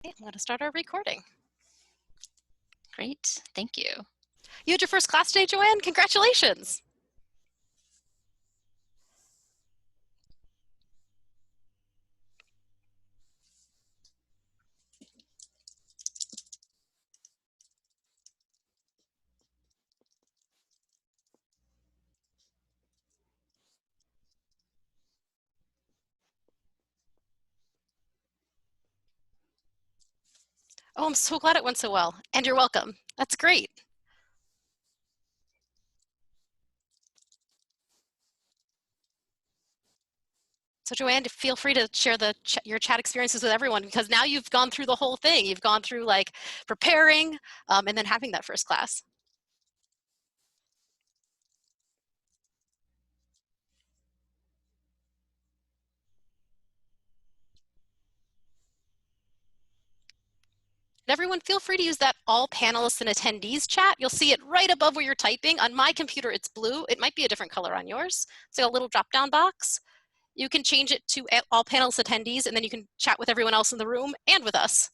Okay, I'm going to start our recording. Great, thank you. You had your first class today, Joanne. Congratulations. Oh, I'm so glad it went so well. And you're welcome. That's great. So Joanne, feel free to share your chat experiences with everyone, because now you've gone through the whole thing. You've gone through like preparing and then having that first class. And everyone, feel free to use that all panelists and attendees chat. You'll see it right above where you're typing. On my computer, it's blue. It might be a different color on yours. It's like a little drop-down box. You can change it to all panelists attendees, and then you can chat with everyone else in the room and with us.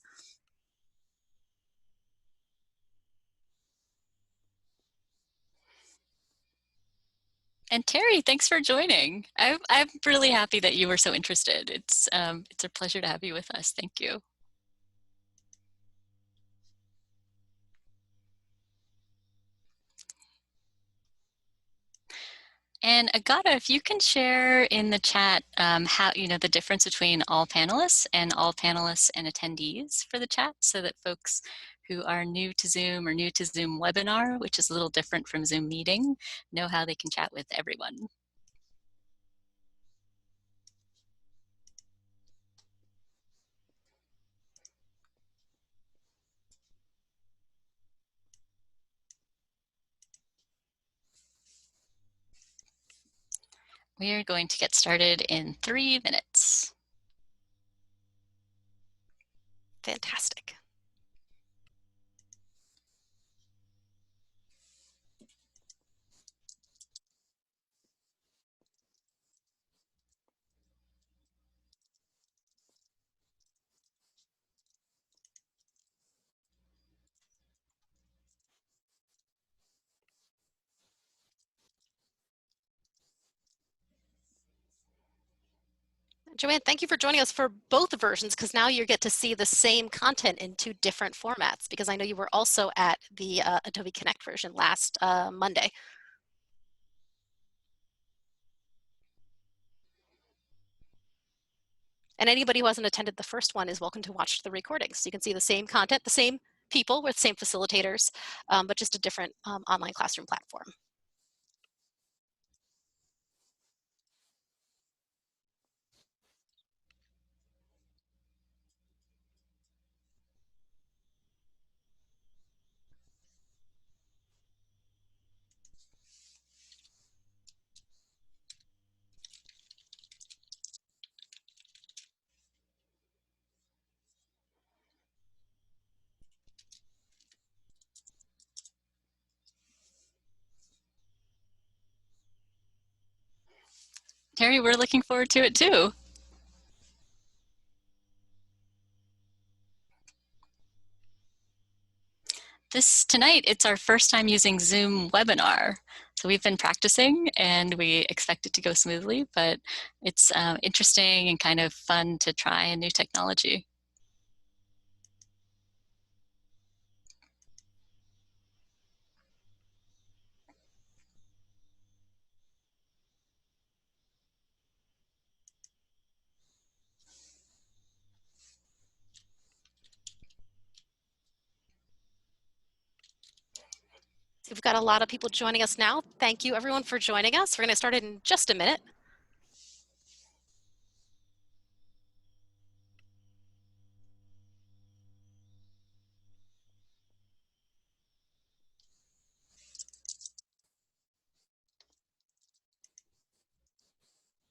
And Terry, thanks for joining. I'm really happy that you were so interested. It's a pleasure to have you with us. Thank you. And Agata, if you can share in the chat how the difference between all panelists and attendees for the chat, so that folks who are new to Zoom or new to Zoom webinar, which is a little different from Zoom meeting, know how they can chat with everyone. We are going to get started in 3 minutes. Fantastic. Joanne, thank you for joining us for both versions, because now you get to see the same content in 2 different formats, because I know you were also at the Adobe Connect version last Monday. And anybody who hasn't attended the first one is welcome to watch the recordings. So you can see the same content, the same people with the same facilitators, but just a different online classroom platform. Terry, we're looking forward to it too. Tonight, it's our first time using Zoom webinar. So we've been practicing and we expect it to go smoothly, but it's interesting and kind of fun to try a new technology. We've got a lot of people joining us now. Thank you everyone for joining us. We're going to start in just a minute.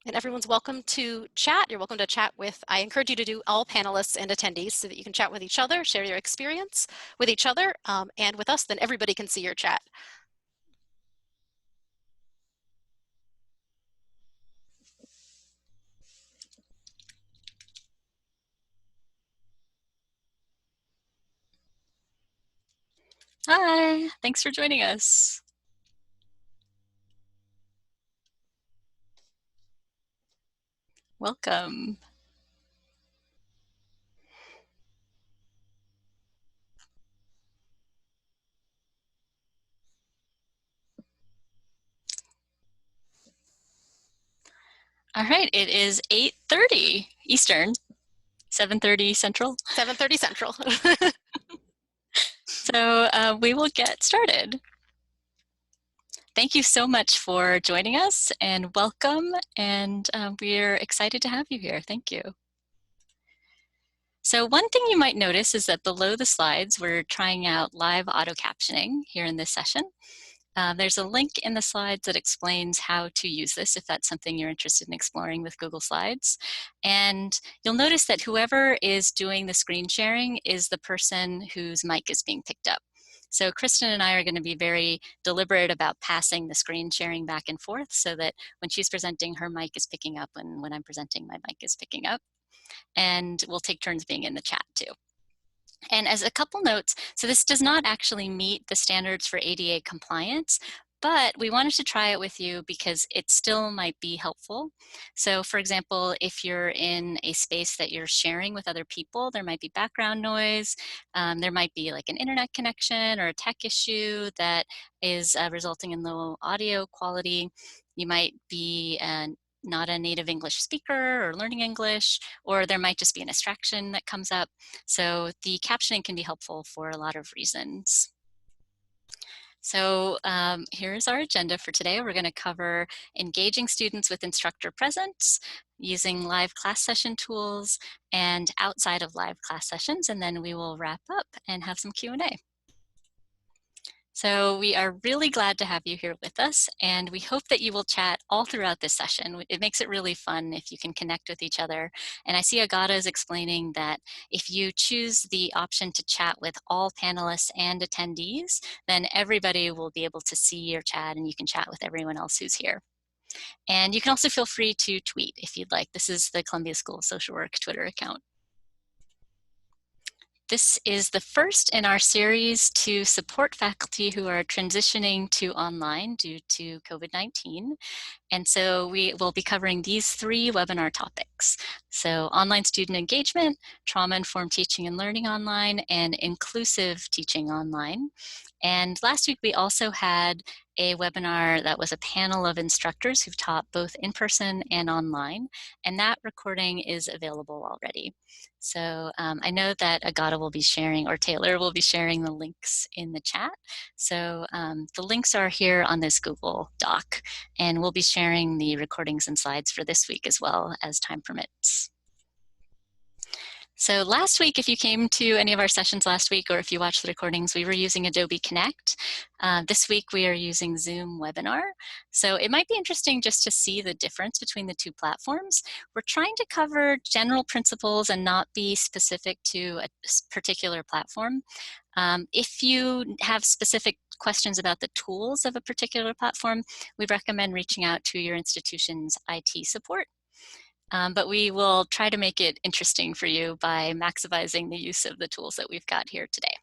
And everyone's welcome to chat. You're welcome to chat with, I encourage you to do all panelists and attendees so that you can chat with each other, share your experience with each other and with us, then everybody can see your chat. Hi, thanks for joining us. Welcome. All right, it is 8:30 Eastern, 7:30 Central. 7:30 Central. So we will get started. Thank you so much for joining us and welcome. And we're excited to have you here. Thank you. So one thing you might notice is that below the slides, we're trying out live auto captioning here in this session. There's a link in the slides that explains how to use this if that's something you're interested in exploring with Google Slides. And you'll notice that whoever is doing the screen sharing is the person whose mic is being picked up. So Kristin and I are going to be very deliberate about passing the screen sharing back and forth so that when she's presenting, her mic is picking up, and when I'm presenting, my mic is picking up. And we'll take turns being in the chat too. And as a couple notes, so this does not actually meet the standards for ADA compliance, but we wanted to try it with you because it still might be helpful. So for example, if you're in a space that you're sharing with other people, there might be background noise, there might be like an internet connection or a tech issue that is resulting in low audio quality. You might be not a native English speaker or learning English, or there might just be an distraction that comes up. So the captioning can be helpful for a lot of reasons. So here's our agenda for today. We're going to cover engaging students with instructor presence, using live class session tools, and outside of live class sessions, and then we will wrap up and have some Q&A. So we are really glad to have you here with us, and we hope that you will chat all throughout this session. It makes it really fun if you can connect with each other. And I see Agata is explaining that if you choose the option to chat with all panelists and attendees, then everybody will be able to see your chat and you can chat with everyone else who's here. And you can also feel free to tweet if you'd like. This is the Columbia School of Social Work Twitter account. This is the first in our series to support faculty who are transitioning to online due to COVID-19. And so we will be covering these 3 webinar topics. So online student engagement, trauma-informed teaching and learning online, and inclusive teaching online. And last week we also had a webinar that was a panel of instructors who've taught both in person and online, and that recording is available already. So I know that Agata will be sharing, or Taylor will be sharing the links in the chat. So the links are here on this Google Doc, and we'll be sharing the recordings and slides for this week as well as time permits. So last week, if you came to any of our sessions last week, or if you watched the recordings, we were using Adobe Connect. This week, we are using Zoom Webinar. So it might be interesting just to see the difference between the 2 platforms. We're trying to cover general principles and not be specific to a particular platform. If you have specific questions about the tools of a particular platform, we recommend reaching out to your institution's IT support. But we will try to make it interesting for you by maximizing the use of the tools that we've got here today.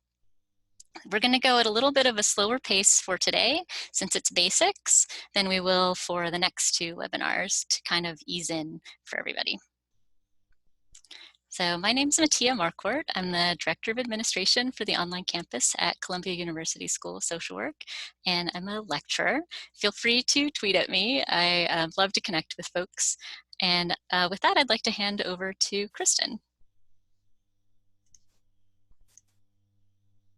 We're going to go at a little bit of a slower pace for today, since it's basics, than we will for the next 2 webinars to kind of ease in for everybody. So my name is Matthea Marquart. I'm the Director of Administration for the online campus at Columbia University School of Social Work, and I'm a lecturer. Feel free to tweet at me. I love to connect with folks. And with that, I'd like to hand over to Kristin.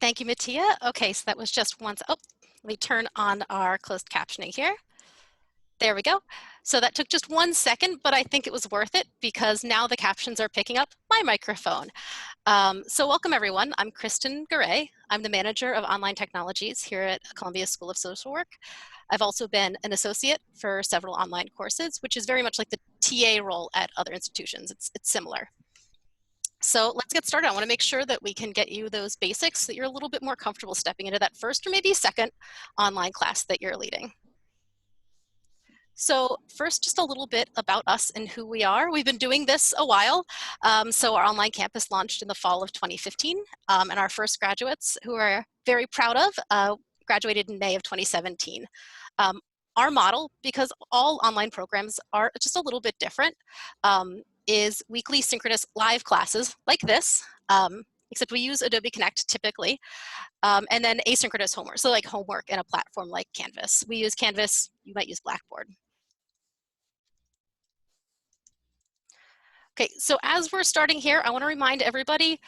Thank you, Matthea. Okay, so that was just once. Oh, let me turn on our closed captioning here. There we go. So that took just 1 second, but I think it was worth it because now the captions are picking up my microphone. So welcome everyone. I'm Kristin Garay. I'm the manager of online technologies here at Columbia School of Social Work. I've also been an associate for several online courses, which is very much like the TA role at other institutions. It's similar. So let's get started. I want to make sure that we can get you those basics so that you're a little bit more comfortable stepping into that first or maybe second online class that you're leading. So first, just a little bit about us and who we are. We've been doing this a while. So our online campus launched in the fall of 2015, and our first graduates, who we're very proud of, graduated in May of 2017. Our model, because all online programs are just a little bit different, is weekly synchronous live classes like this, except we use Adobe Connect typically, and then asynchronous homework, so like homework in a platform like Canvas. We use Canvas, you might use Blackboard. Okay, so as we're starting here, I want to remind everybody,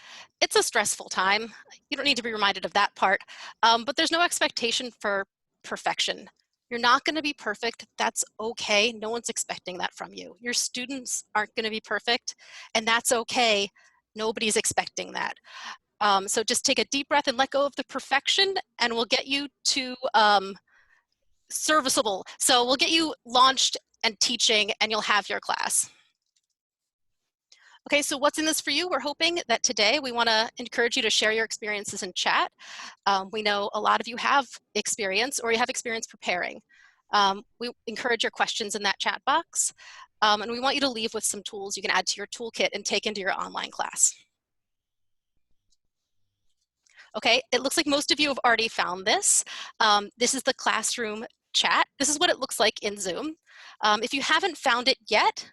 it's a stressful time. You don't need to be reminded of that part, but there's no expectation for perfection. You're not going to be perfect. That's okay. No one's expecting that from you. Your students aren't going to be perfect, and that's okay. Nobody's expecting that. So just take a deep breath and let go of the perfection, and we'll get you to serviceable. So we'll get you launched and teaching, and you'll have your class. Okay, so what's in this for you? We're hoping that today we want to encourage you to share your experiences in chat. We know a lot of you have experience or you have experience preparing. We encourage your questions in that chat box, and we want you to leave with some tools you can add to your toolkit and take into your online class. Okay, it looks like most of you have already found this. This is the classroom chat. This is what it looks like in Zoom. If you haven't found it yet,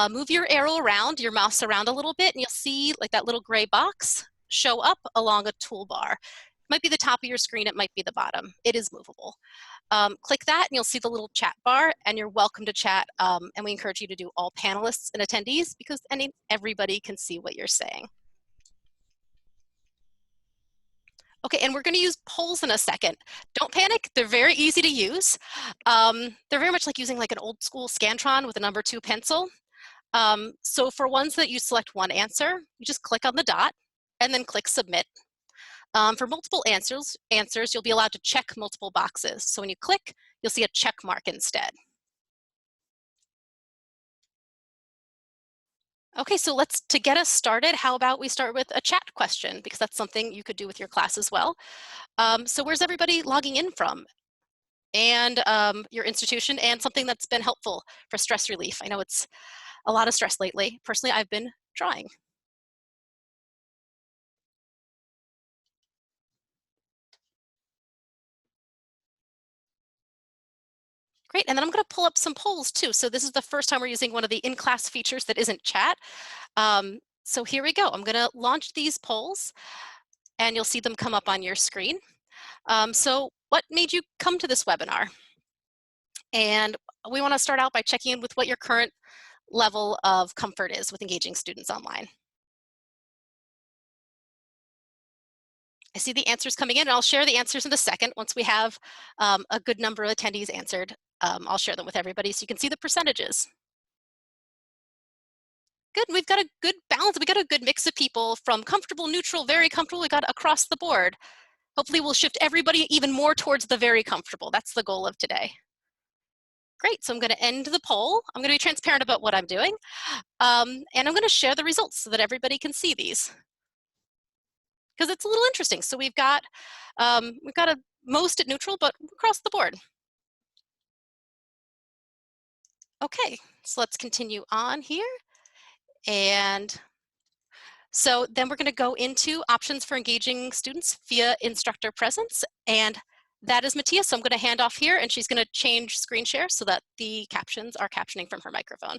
move your arrow around, your mouse around a little bit, and you'll see like that little gray box show up along a toolbar. It might be the top of your screen, it might be the bottom. It is movable. Click that and you'll see the little chat bar, and you're welcome to chat, and we encourage you to do all panelists and attendees because everybody can see what you're saying. Okay, and we're going to use polls in a second. Don't panic, they're very easy to use. They're very much like using like an old school Scantron with a number 2 pencil. So for ones that you select one answer, you just click on the dot and then click submit. For multiple answers, you'll be allowed to check multiple boxes. So when you click, you'll see a check mark instead. Okay, so to get us started, how about we start with a chat question, because that's something you could do with your class as well. So where's everybody logging in from? And your institution, and something that's been helpful for stress relief. I know it's a lot of stress lately. Personally, I've been drawing. Great, and then I'm going to pull up some polls too. So this is the first time we're using one of the in-class features that isn't chat. So here we go. I'm going to launch these polls, and you'll see them come up on your screen. So what made you come to this webinar? And we want to start out by checking in with what your current level of comfort is with engaging students online. I see the answers coming in, and I'll share the answers in a second. Once we have a good number of attendees answered, I'll share them with everybody so you can see the percentages. Good, we've got a good balance. We got a good mix of people from comfortable, neutral, very comfortable. We got across the board. Hopefully we'll shift everybody even more towards the very comfortable. That's the goal of today. Great, so I'm going to end the poll. I'm going to be transparent about what I'm doing. And I'm going to share the results so that everybody can see these, because it's a little interesting. So we've got a most at neutral, but across the board. Okay, so let's continue on here. And so then we're going to go into options for engaging students via instructor presence. And that is Matthea. So I'm going to hand off here, and she's going to change screen share so that the captions are captioning from her microphone.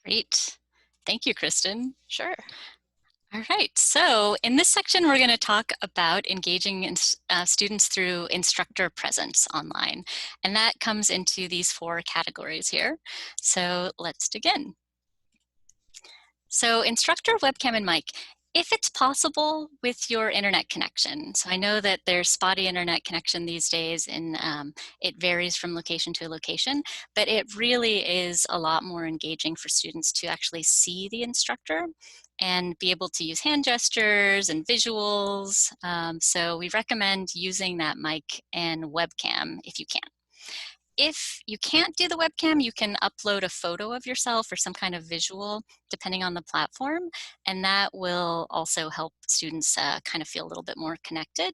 Great. Thank you, Kristin. Sure. All right, so in this section, we're going to talk about engaging students through instructor presence online. And that comes into these 4 categories here. So let's dig in. So instructor, webcam, and mic. If it's possible with your internet connection. So I know that there's spotty internet connection these days, and it varies from location to location, but it really is a lot more engaging for students to actually see the instructor and be able to use hand gestures and visuals. So we recommend using that mic and webcam if you can. If you can't do the webcam, you can upload a photo of yourself or some kind of visual, depending on the platform, and that will also help students kind of feel a little bit more connected.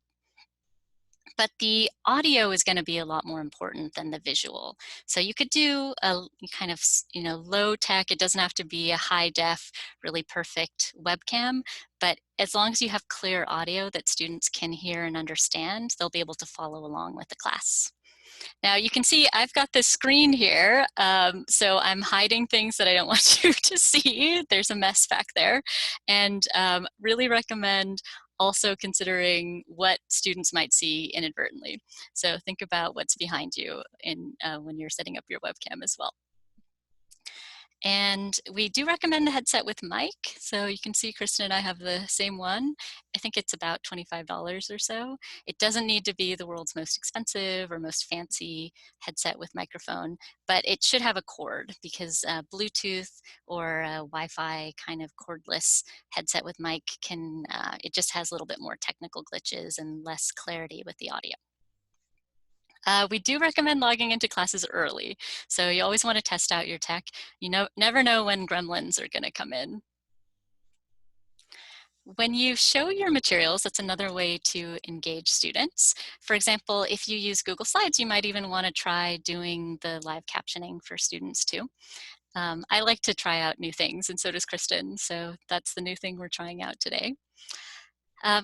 But the audio is going to be a lot more important than the visual. So you could do a kind of, low tech. It doesn't have to be a high def, really perfect webcam, but as long as you have clear audio that students can hear and understand, they'll be able to follow along with the class. Now you can see I've got this screen here, so I'm hiding things that I don't want you to see. There's a mess back there, and really recommend also considering what students might see inadvertently. So think about what's behind you when you're setting up your webcam as well. And we do recommend a headset with mic. So you can see Kristin and I have the same one. I think it's about $25 or so. It doesn't need to be the world's most expensive or most fancy headset with microphone, but it should have a cord, because Bluetooth or a Wi-Fi kind of cordless headset with mic it just has a little bit more technical glitches and less clarity with the audio. We do recommend logging into classes early. So you always want to test out your tech. You never know when gremlins are going to come in. When you show your materials, that's another way to engage students. For example, if you use Google Slides, you might even want to try doing the live captioning for students too. I like to try out new things, and so does Kristin. So that's the new thing we're trying out today.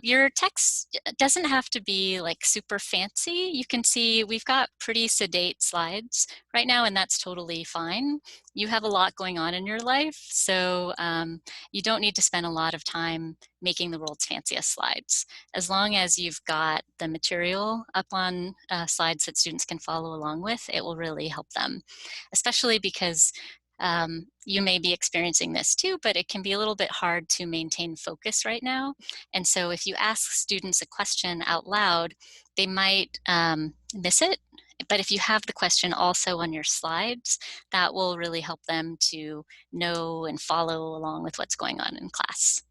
Your text doesn't have to be like super fancy. You can see we've got pretty sedate slides right now, and that's totally fine. You have a lot going on in your life, so you don't need to spend a lot of time making the world's fanciest slides. As long as you've got the material up on slides that students can follow along with, it will really help them, especially because you may be experiencing this too, but it can be a little bit hard to maintain focus right now. And so if you ask students a question out loud, they might miss it. But if you have the question also on your slides, that will really help them to know and follow along with what's going on in class.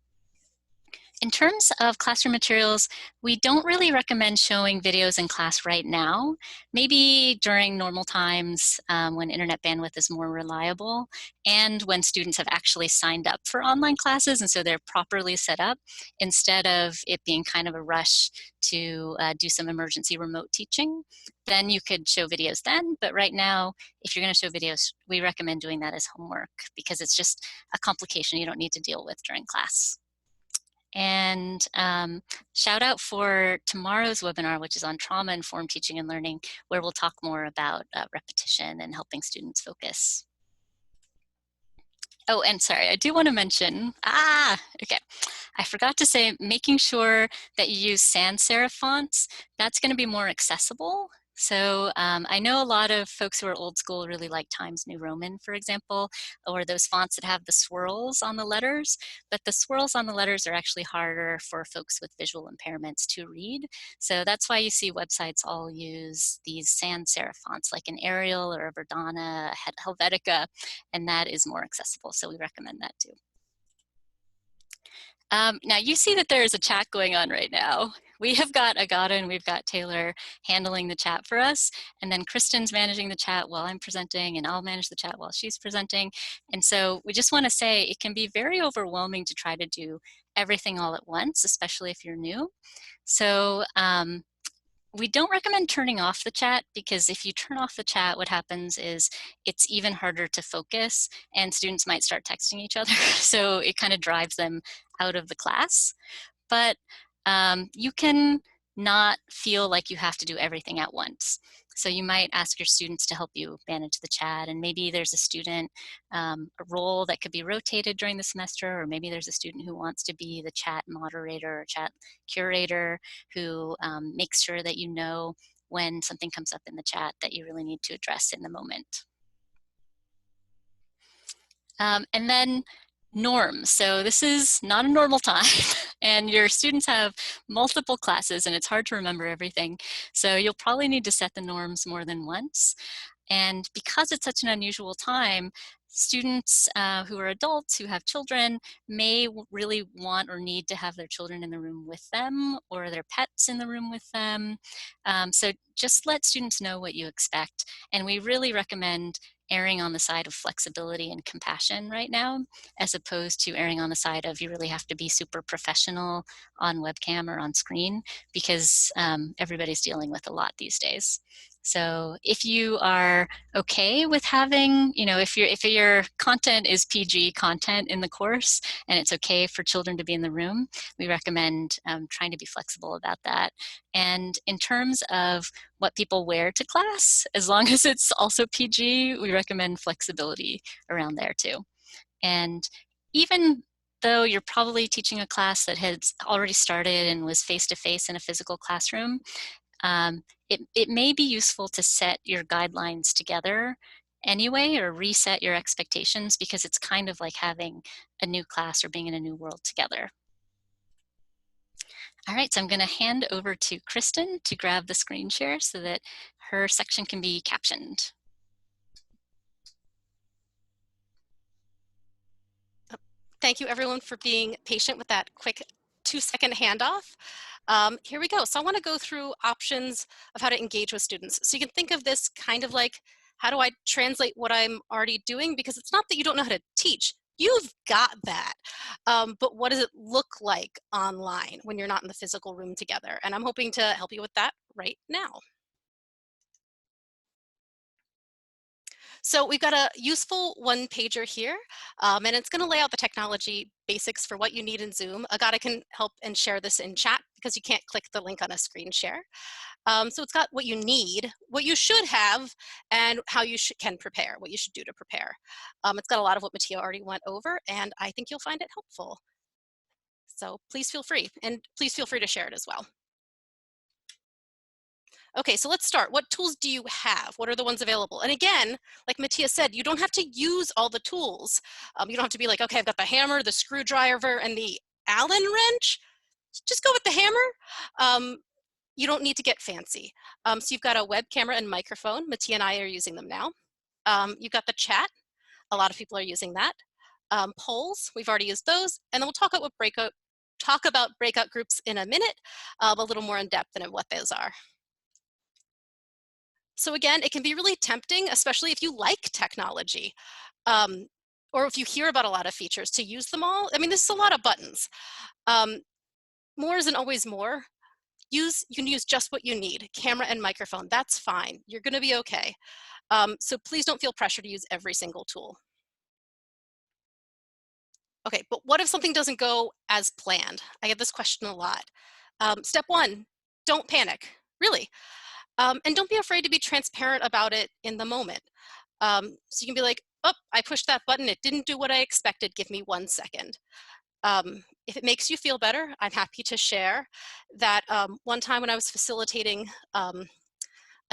In terms of classroom materials, we don't really recommend showing videos in class right now. Maybe during normal times when internet bandwidth is more reliable, and when students have actually signed up for online classes and so they're properly set up, instead of it being kind of a rush to do some emergency remote teaching. Then you could show videos then, but right now, if you're going to show videos, we recommend doing that as homework, because it's just a complication you don't need to deal with during class. And shout out for tomorrow's webinar, which is on trauma-informed teaching and learning, where we'll talk more about repetition and helping students focus. Oh, and sorry, I do want to mention, okay. I forgot to say, making sure that you use sans serif fonts, that's going to be more accessible. So I know a lot of folks who are old school really like Times New Roman, for example, or those fonts that have the swirls on the letters, but the swirls on the letters are actually harder for folks with visual impairments to read. So that's why you see websites all use these sans serif fonts, like an Arial or a Verdana, Helvetica, and that is more accessible. So we recommend that too. Now you see that there is a chat going on right now. We have got Agata and we've got Taylor handling the chat for us. And then Kristin's managing the chat while I'm presenting, and I'll manage the chat while she's presenting. And so we just want to say it can be very overwhelming to try to do everything all at once, especially if you're new. So we don't recommend turning off the chat, because if you turn off the chat, what happens is it's even harder to focus and students might start texting each other. So it kind of drives them out of the class. But you can not feel like you have to do everything at once. So you might ask your students to help you manage the chat, and maybe there's a student, a role that could be rotated during the semester, or maybe there's a student who wants to be the chat moderator or chat curator who makes sure that you know when something comes up in the chat that you really need to address in the moment. And then norms. So this is not a normal time and your students have multiple classes and it's hard to remember everything. So you'll probably need to set the norms more than once. And because it's such an unusual time, students who are adults who have children may really want or need to have their children in the room with them, or their pets in the room with them. So just let students know what you expect. And we really recommend erring on the side of flexibility and compassion right now, as opposed to erring on the side of you really have to be super professional on webcam or on screen, because everybody's dealing with a lot these days. So if you are okay with having, if your content is PG content in the course and it's okay for children to be in the room, we recommend trying to be flexible about that. And in terms of what people wear to class, as long as it's also PG, we recommend flexibility around there too. And even though you're probably teaching a class that has already started and was face-to-face in a physical classroom, it may be useful to set your guidelines together anyway, or reset your expectations, because it's kind of like having a new class or being in a new world together. All right, so I'm going to hand over to Kristin to grab the screen share so that her section can be captioned. Thank you everyone for being patient with that quick 2-second handoff. Here we go. So I want to go through options of how to engage with students. So you can think of this kind of like, how do I translate what I'm already doing? Because it's not that you don't know how to teach. You've got that. But what does it look like online when you're not in the physical room together? And I'm hoping to help you with that right now. So we've got a useful one-pager here, and it's going to lay out the technology basics for what you need in Zoom. Agata can help and share this in chat because you can't click the link on a screen share. So it's got what you need, what you should have, and how you can prepare, what you should do to prepare. It's got a lot of what Matthea already went over, and I think you'll find it helpful. So please feel free, and please feel free to share it as well. Okay, so let's start. What tools do you have? What are the ones available? And again, like Matthea said, you don't have to use all the tools. You don't have to be like, okay, I've got the hammer, the screwdriver, and the Allen wrench. Just go with the hammer. You don't need to get fancy. So you've got a web camera and microphone. Matthea and I are using them now. You've got the chat. A lot of people are using that. Polls, we've already used those. And then we'll talk about breakout groups in a minute, a little more in depth than what those are. So again, it can be really tempting, especially if you like technology, or if you hear about a lot of features, to use them all. I mean, this is a lot of buttons. More isn't always more. You can use just what you need, camera and microphone. That's fine. You're going to be okay. So please don't feel pressure to use every single tool. Okay, but what if something doesn't go as planned? I get this question a lot. Step one, don't panic, really. And don't be afraid to be transparent about it in the moment. So you can be like, oh, I pushed that button. It didn't do what I expected. Give me 1 second. If it makes you feel better, I'm happy to share that one time when I was facilitating an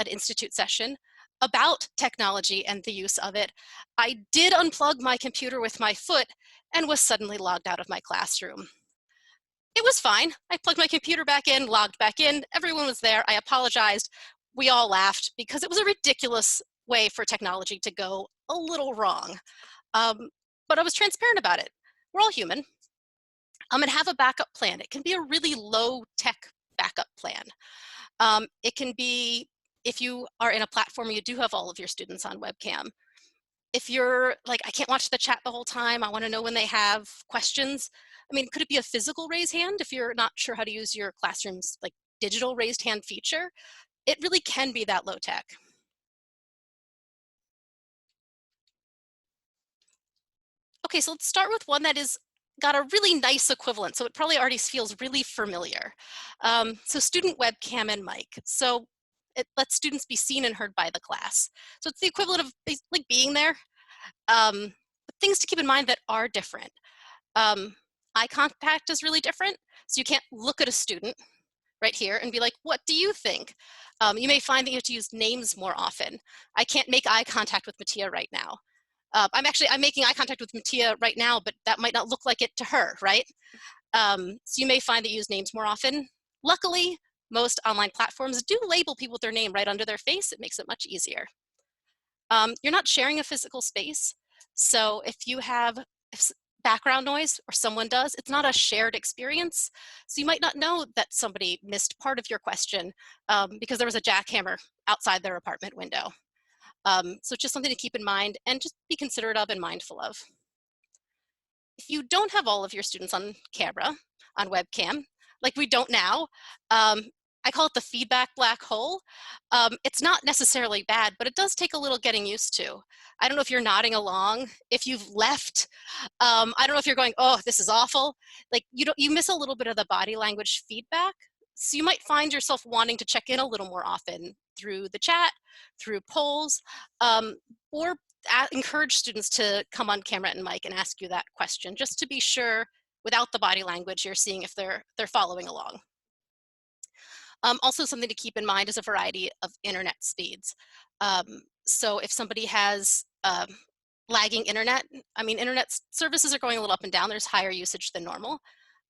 institute session about technology and the use of it, I did unplug my computer with my foot and was suddenly logged out of my classroom. It was fine. I plugged my computer back in, logged back in. Everyone was there. I apologized. We all laughed because it was a ridiculous way for technology to go a little wrong. But I was transparent about it. We're all human. And have a backup plan. It can be a really low-tech backup plan. It can be if you are in a platform where you do have all of your students on webcam. If you're like, I can't watch the chat the whole time, I want to know when they have questions. I mean, could it be a physical raise hand if you're not sure how to use your classroom's like digital raised hand feature? It really can be that low tech. Okay, so let's start with one that is got a really nice equivalent, so it probably already feels really familiar. So student webcam and mic. So it lets students be seen and heard by the class. So it's the equivalent of like being there. But things to keep in mind that are different. Eye contact is really different. So you can't look at a student right here and be like, what do you think? You may find that you have to use names more often. I can't make eye contact with Matthea right now. I'm making eye contact with Matthea right now, but that might not look like it to her, right? So you may find that you use names more often. Luckily, most online platforms do label people with their name right under their face. It makes it much easier. You're not sharing a physical space. So if you have background noise, or someone does, it's not a shared experience. So you might not know that somebody missed part of your question because there was a jackhammer outside their apartment window. So just something to keep in mind and just be considerate of and mindful of. If you don't have all of your students on camera, on webcam, like we don't now, I call it the feedback black hole. It's not necessarily bad, but it does take a little getting used to. I don't know if you're nodding along, if you've left. I don't know if you're going, oh, this is awful. Like you miss a little bit of the body language feedback. So you might find yourself wanting to check in a little more often through the chat, through polls, or encourage students to come on camera and mic and ask you that question, just to be sure without the body language you're seeing if they're following along. Also something to keep in mind is a variety of internet speeds. So if somebody has lagging internet, I mean, internet services are going a little up and down, there's higher usage than normal.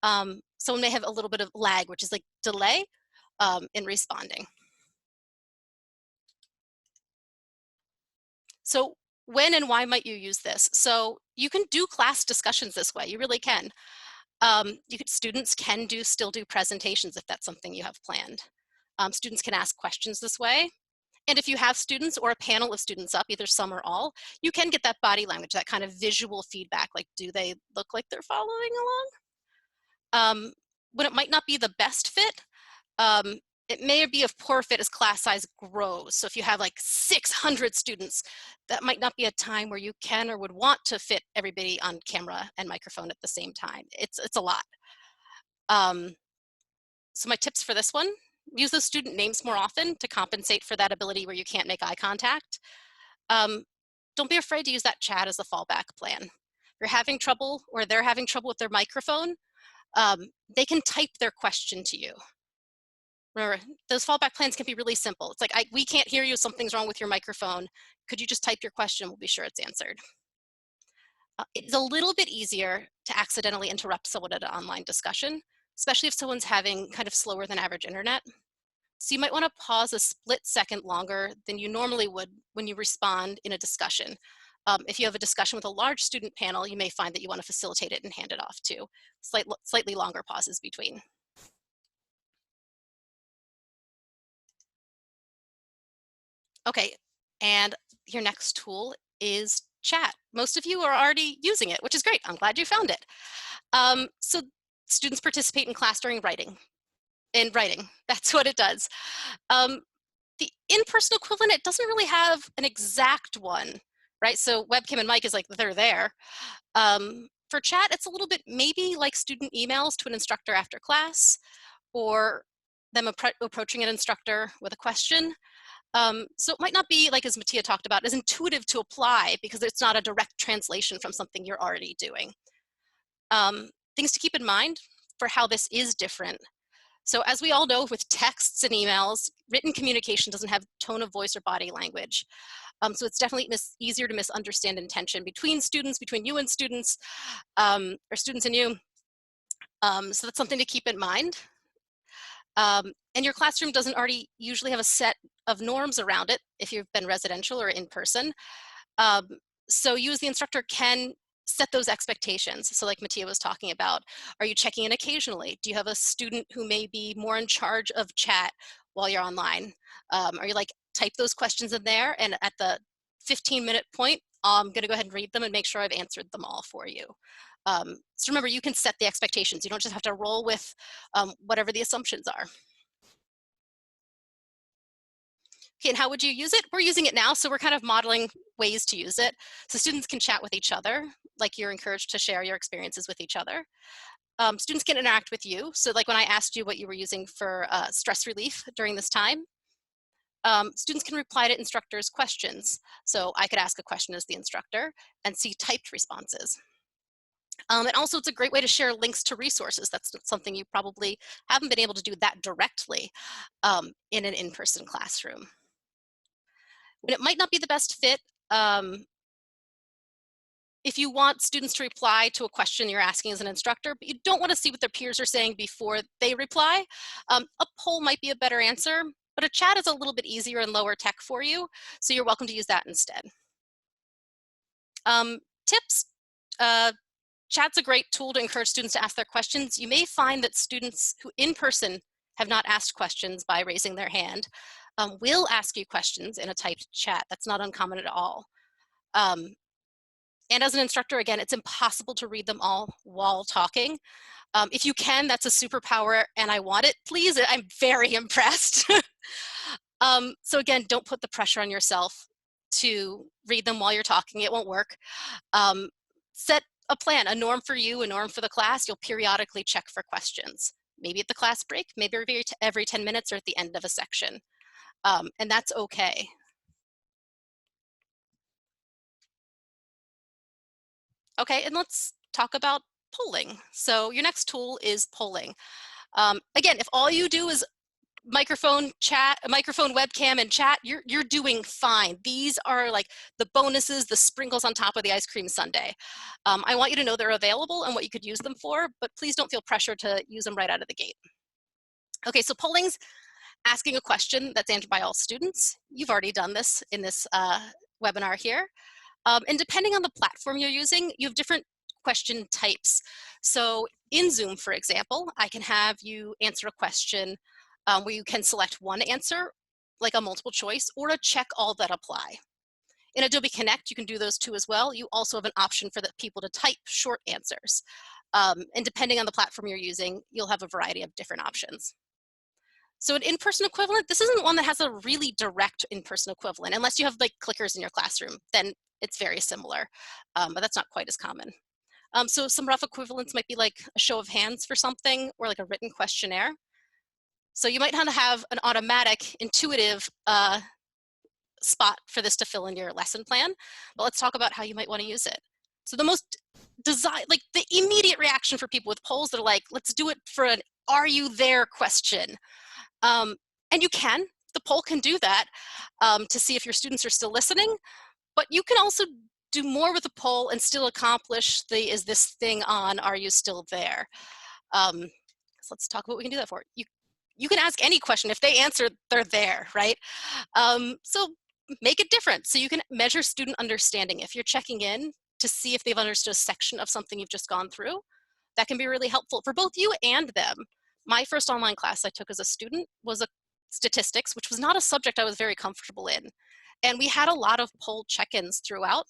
Someone may have a little bit of lag, which is like delay in responding. So when and why might you use this? So you can do class discussions this way, you really can. Students can still do presentations if that's something you have planned. Students can ask questions this way. And if you have students or a panel of students up, either some or all, you can get that body language, that kind of visual feedback, like do they look like they're following along? When it might not be the best fit, it may be a poor fit as class size grows. So if you have like 600 students, that might not be a time where you can or would want to fit everybody on camera and microphone at the same time. It's a lot. So my tips for this one, use those student names more often to compensate for that ability where you can't make eye contact. Don't be afraid to use that chat as a fallback plan. If you're having trouble or they're having trouble with their microphone, they can type their question to you. Remember, those fallback plans can be really simple. It's like, we can't hear you, something's wrong with your microphone. Could you just type your question? We'll be sure it's answered. It's a little bit easier to accidentally interrupt someone at an online discussion, especially if someone's having kind of slower than average internet. So you might want to pause a split second longer than you normally would when you respond in a discussion. If you have a discussion with a large student panel, you may find that you want to facilitate it and hand it off to slightly longer pauses between. Okay, and your next tool is chat. Most of you are already using it, which is great. I'm glad you found it. So students participate in class during writing. That's what it does. The in-person equivalent, it doesn't really have an exact one, right? So webcam and mic is like, they're there. For chat, it's a little bit maybe like student emails to an instructor after class, or them approaching an instructor with a question. So it might not be, like as Matthea talked about, as intuitive to apply because it's not a direct translation from something you're already doing. Things to keep in mind for how this is different. So as we all know with texts and emails, written communication doesn't have tone of voice or body language. So it's definitely easier to misunderstand intention between students, between you and students, or students and you. So that's something to keep in mind. And your classroom doesn't already usually have a set of norms around it if you've been residential or in person. So you as the instructor can set those expectations. So like Matthea was talking about, are you checking in occasionally? Do you have a student who may be more in charge of chat while you're online? Are you like, type those questions in there and at the 15-minute point, I'm gonna go ahead and read them and make sure I've answered them all for you. So remember, you can set the expectations. You don't just have to roll with whatever the assumptions are. Okay, and how would you use it? We're using it now, so we're kind of modeling ways to use it. So students can chat with each other, like you're encouraged to share your experiences with each other. Students can interact with you. So like when I asked you what you were using for stress relief during this time, students can reply to instructors' questions. So I could ask a question as the instructor and see typed responses. And also it's a great way to share links to resources. That's something you probably haven't been able to do that directly in an in-person classroom. When it might not be the best fit, if you want students to reply to a question you're asking as an instructor, but you don't want to see what their peers are saying before they reply, a poll might be a better answer, but a chat is a little bit easier and lower tech for you, so you're welcome to use that instead. Tips. Chat's a great tool to encourage students to ask their questions. You may find that students who in person have not asked questions by raising their hand will ask you questions in a typed chat. That's not uncommon at all. And as an instructor, again, it's impossible to read them all while talking. If you can, that's a superpower, and I want it, please. I'm very impressed. So again, don't put the pressure on yourself to read them while you're talking. It won't work. Set a plan, a norm for you, a norm for the class. You'll periodically check for questions. Maybe at the class break, maybe every 10 minutes or at the end of a section. And that's okay. Okay, and let's talk about polling. So your next tool is polling. Again, if all you do is microphone, webcam, and chat, you're doing fine. These are like the bonuses, the sprinkles on top of the ice cream sundae. I want you to know they're available and what you could use them for, but please don't feel pressure to use them right out of the gate. Okay, so polling's asking a question that's answered by all students. You've already done this in this webinar here. And depending on the platform you're using, you have different question types. So in Zoom, for example, I can have you answer a question where you can select one answer, like a multiple choice, or a check all that apply. In Adobe Connect, you can do those two as well. You also have an option for the people to type short answers. And depending on the platform you're using, you'll have a variety of different options. So an in-person equivalent, this isn't one that has a really direct in-person equivalent, unless you have like clickers in your classroom, then it's very similar, but that's not quite as common. So some rough equivalents might be like a show of hands for something, or like a written questionnaire. So you might not have an automatic, intuitive spot for this to fill in your lesson plan, but let's talk about how you might want to use it. So the most like the immediate reaction for people with polls that are like, let's do it for an "Are you there?" question. And you can, the poll can do that to see if your students are still listening, but you can also do more with the poll and still accomplish the "is this thing on, are you still there?" So let's talk about what we can do that for. You can ask any question. If they answer, they're there, right? So make it different. So you can measure student understanding. If you're checking in to see if they've understood a section of something you've just gone through, that can be really helpful for both you and them. My first online class I took as a student was a statistics, which was not a subject I was very comfortable in. And we had a lot of poll check-ins throughout.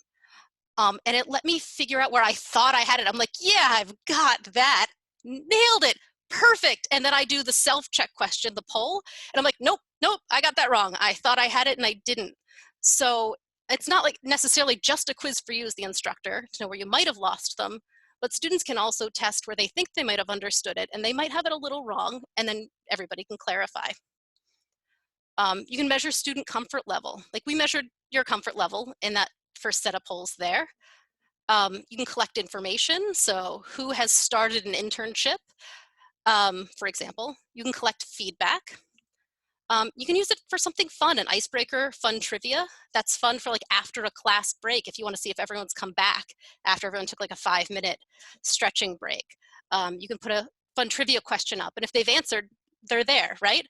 And it let me figure out where I thought I had it. I'm like, yeah, I've got that. Nailed it. Perfect. And then I do the self-check question, the poll, and I'm like, nope, I got that wrong. I thought I had it and I didn't. So it's not like necessarily just a quiz for you as the instructor to know where you might have lost them, but students can also test where they think they might have understood it and they might have it a little wrong, and then everybody can clarify. You can measure student comfort level. Like we measured your comfort level in that first set of polls there. You can collect information. So who has started an internship, for example. You can collect feedback. You can use it for something fun, an icebreaker, fun trivia. That's fun for like after a class break if you want to see if everyone's come back after everyone took like a 5-minute stretching break. You can put a fun trivia question up, and if they've answered, they're there, right?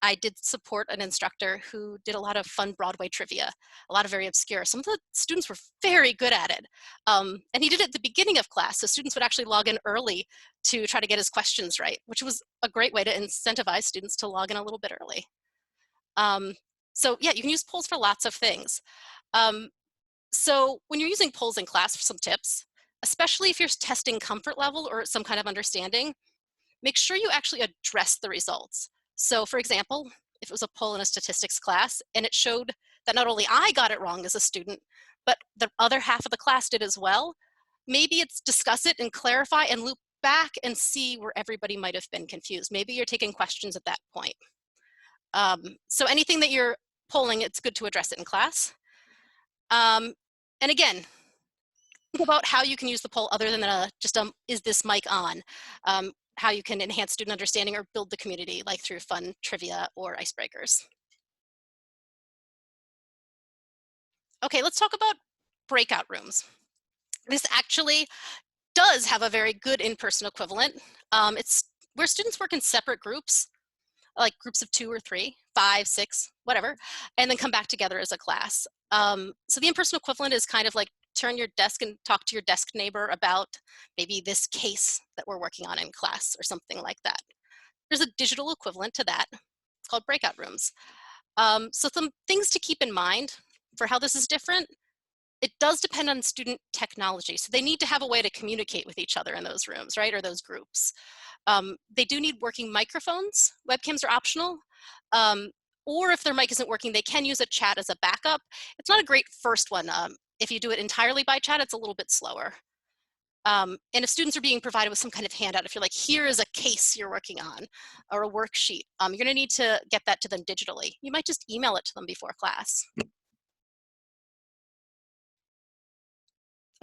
I did support an instructor who did a lot of fun Broadway trivia, a lot of very obscure. Some of the students were very good at it. And he did it at the beginning of class, so students would actually log in early to try to get his questions right, which was a great way to incentivize students to log in a little bit early. So yeah, you can use polls for lots of things. So when you're using polls in class, for some tips, especially if you're testing comfort level or some kind of understanding, make sure you actually address the results. So for example, if it was a poll in a statistics class and it showed that not only I got it wrong as a student, but the other half of the class did as well, maybe it's discuss it and clarify and loop back and see where everybody might have been confused. Maybe you're taking questions at that point. So anything that you're polling, it's good to address it in class. And again, think about how you can use the poll other than just is this mic on? How you can enhance student understanding or build the community, like through fun trivia or icebreakers. Okay, let's talk about breakout rooms. This actually does have a very good in-person equivalent. It's where students work in separate groups, like groups of 2 or 3, 5, 6, whatever, and then come back together as a class. So the in-person equivalent is kind of like turn your desk and talk to your desk neighbor about maybe this case that we're working on in class or something like that. There's a digital equivalent to that. It's called breakout rooms. So some things to keep in mind for how this is different. It does depend on student technology. So they need to have a way to communicate with each other in those rooms, right, or those groups. They do need working microphones. Webcams are optional. Or if their mic isn't working, they can use a chat as a backup. It's not a great first one. If you do it entirely by chat, it's a little bit slower. And if students are being provided with some kind of handout, if you're like, here is a case you're working on or a worksheet, you're gonna need to get that to them digitally. You might just email it to them before class.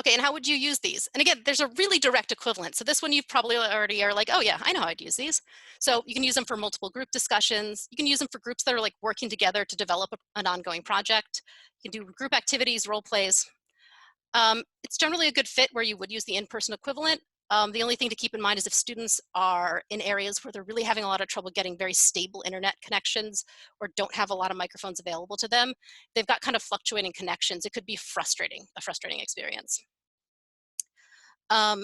Okay, and how would you use these? And again, there's a really direct equivalent. So this one you probably already are like, oh yeah, I know how I'd use these. So you can use them for multiple group discussions. You can use them for groups that are like working together to develop an ongoing project. You can do group activities, role plays. It's generally a good fit where you would use the in-person equivalent. The only thing to keep in mind is if students are in areas where they're really having a lot of trouble getting very stable internet connections or don't have a lot of microphones available to them, they've got kind of fluctuating connections. It could be frustrating, a frustrating experience. A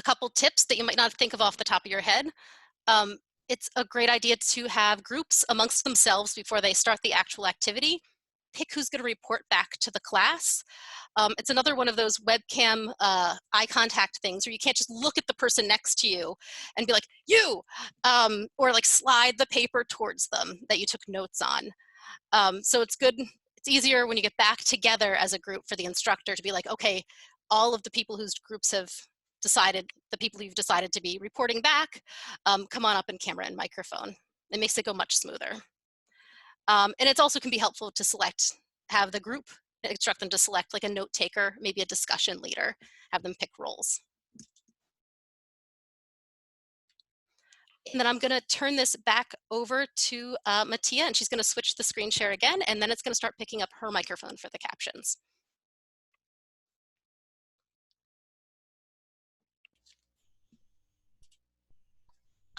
couple tips that you might not think of off the top of your head. It's a great idea to have groups amongst themselves before they start the actual activity. Pick who's going to report back to the class. It's another one of those webcam eye contact things where you can't just look at the person next to you and be like, you, or like slide the paper towards them that you took notes on. So it's good, it's easier when you get back together as a group for the instructor to be like, okay, all of the people whose groups have decided, the people you've decided to be reporting back, come on up in camera and microphone. It makes it go much smoother. And it also can be helpful to have the group instruct them to select like a note taker, maybe a discussion leader, have them pick roles. And then I'm going to turn this back over to Matthea, and she's going to switch the screen share again, and then it's going to start picking up her microphone for the captions.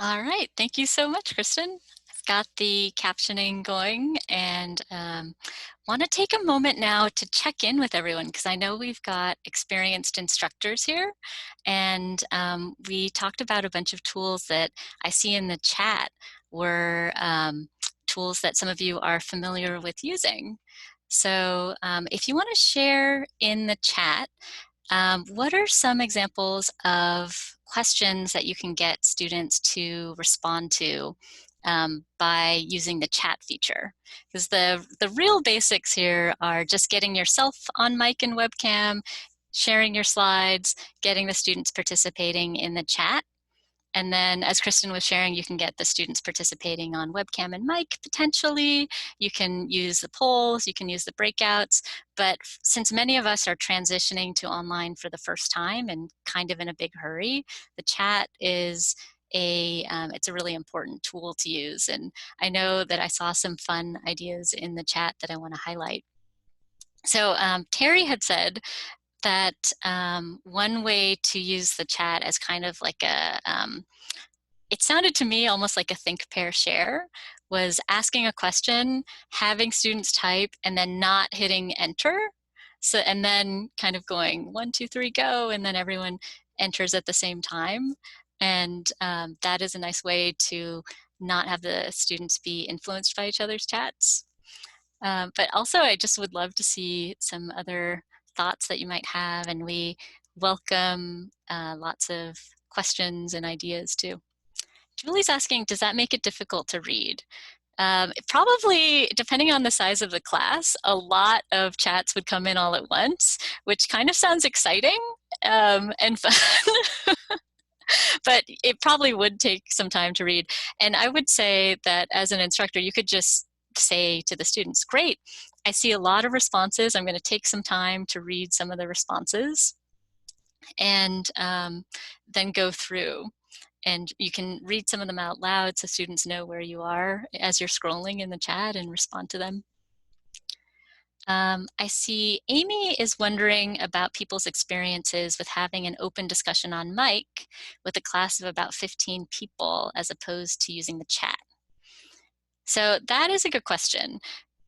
All right, thank you so much, Kristin. I've got the captioning going and want to take a moment now to check in with everyone because I know we've got experienced instructors here, and we talked about a bunch of tools that I see in the chat were tools that some of you are familiar with using. So if you want to share in the chat, what are some examples of questions that you can get students to respond to by using the chat feature? Because the real basics here are just getting yourself on mic and webcam, sharing your slides, getting the students participating in the chat. And then as Kristin was sharing, you can get the students participating on webcam and mic potentially. You can use the polls, you can use the breakouts. But since many of us are transitioning to online for the first time and kind of in a big hurry, the chat is it's a really important tool to use. And I know that I saw some fun ideas in the chat that I want to highlight. So Terry had said that one way to use the chat as kind of like it sounded to me almost like a think, pair, share, was asking a question, having students type, and then not hitting enter. So, and then kind of going 1, 2, 3, go, and then everyone enters at the same time. And that is a nice way to not have the students be influenced by each other's chats. But also, I just would love to see some other thoughts that you might have, and we welcome lots of questions and ideas too. Julie's asking, does that make it difficult to read? Probably, depending on the size of the class, a lot of chats would come in all at once, which kind of sounds exciting and fun. But it probably would take some time to read. And I would say that as an instructor, you could just say to the students, great, I see a lot of responses. I'm going to take some time to read some of the responses and then go through. And you can read some of them out loud so students know where you are as you're scrolling in the chat and respond to them. I see Amy is wondering about people's experiences with having an open discussion on mic with a class of about 15 people as opposed to using the chat. So that is a good question.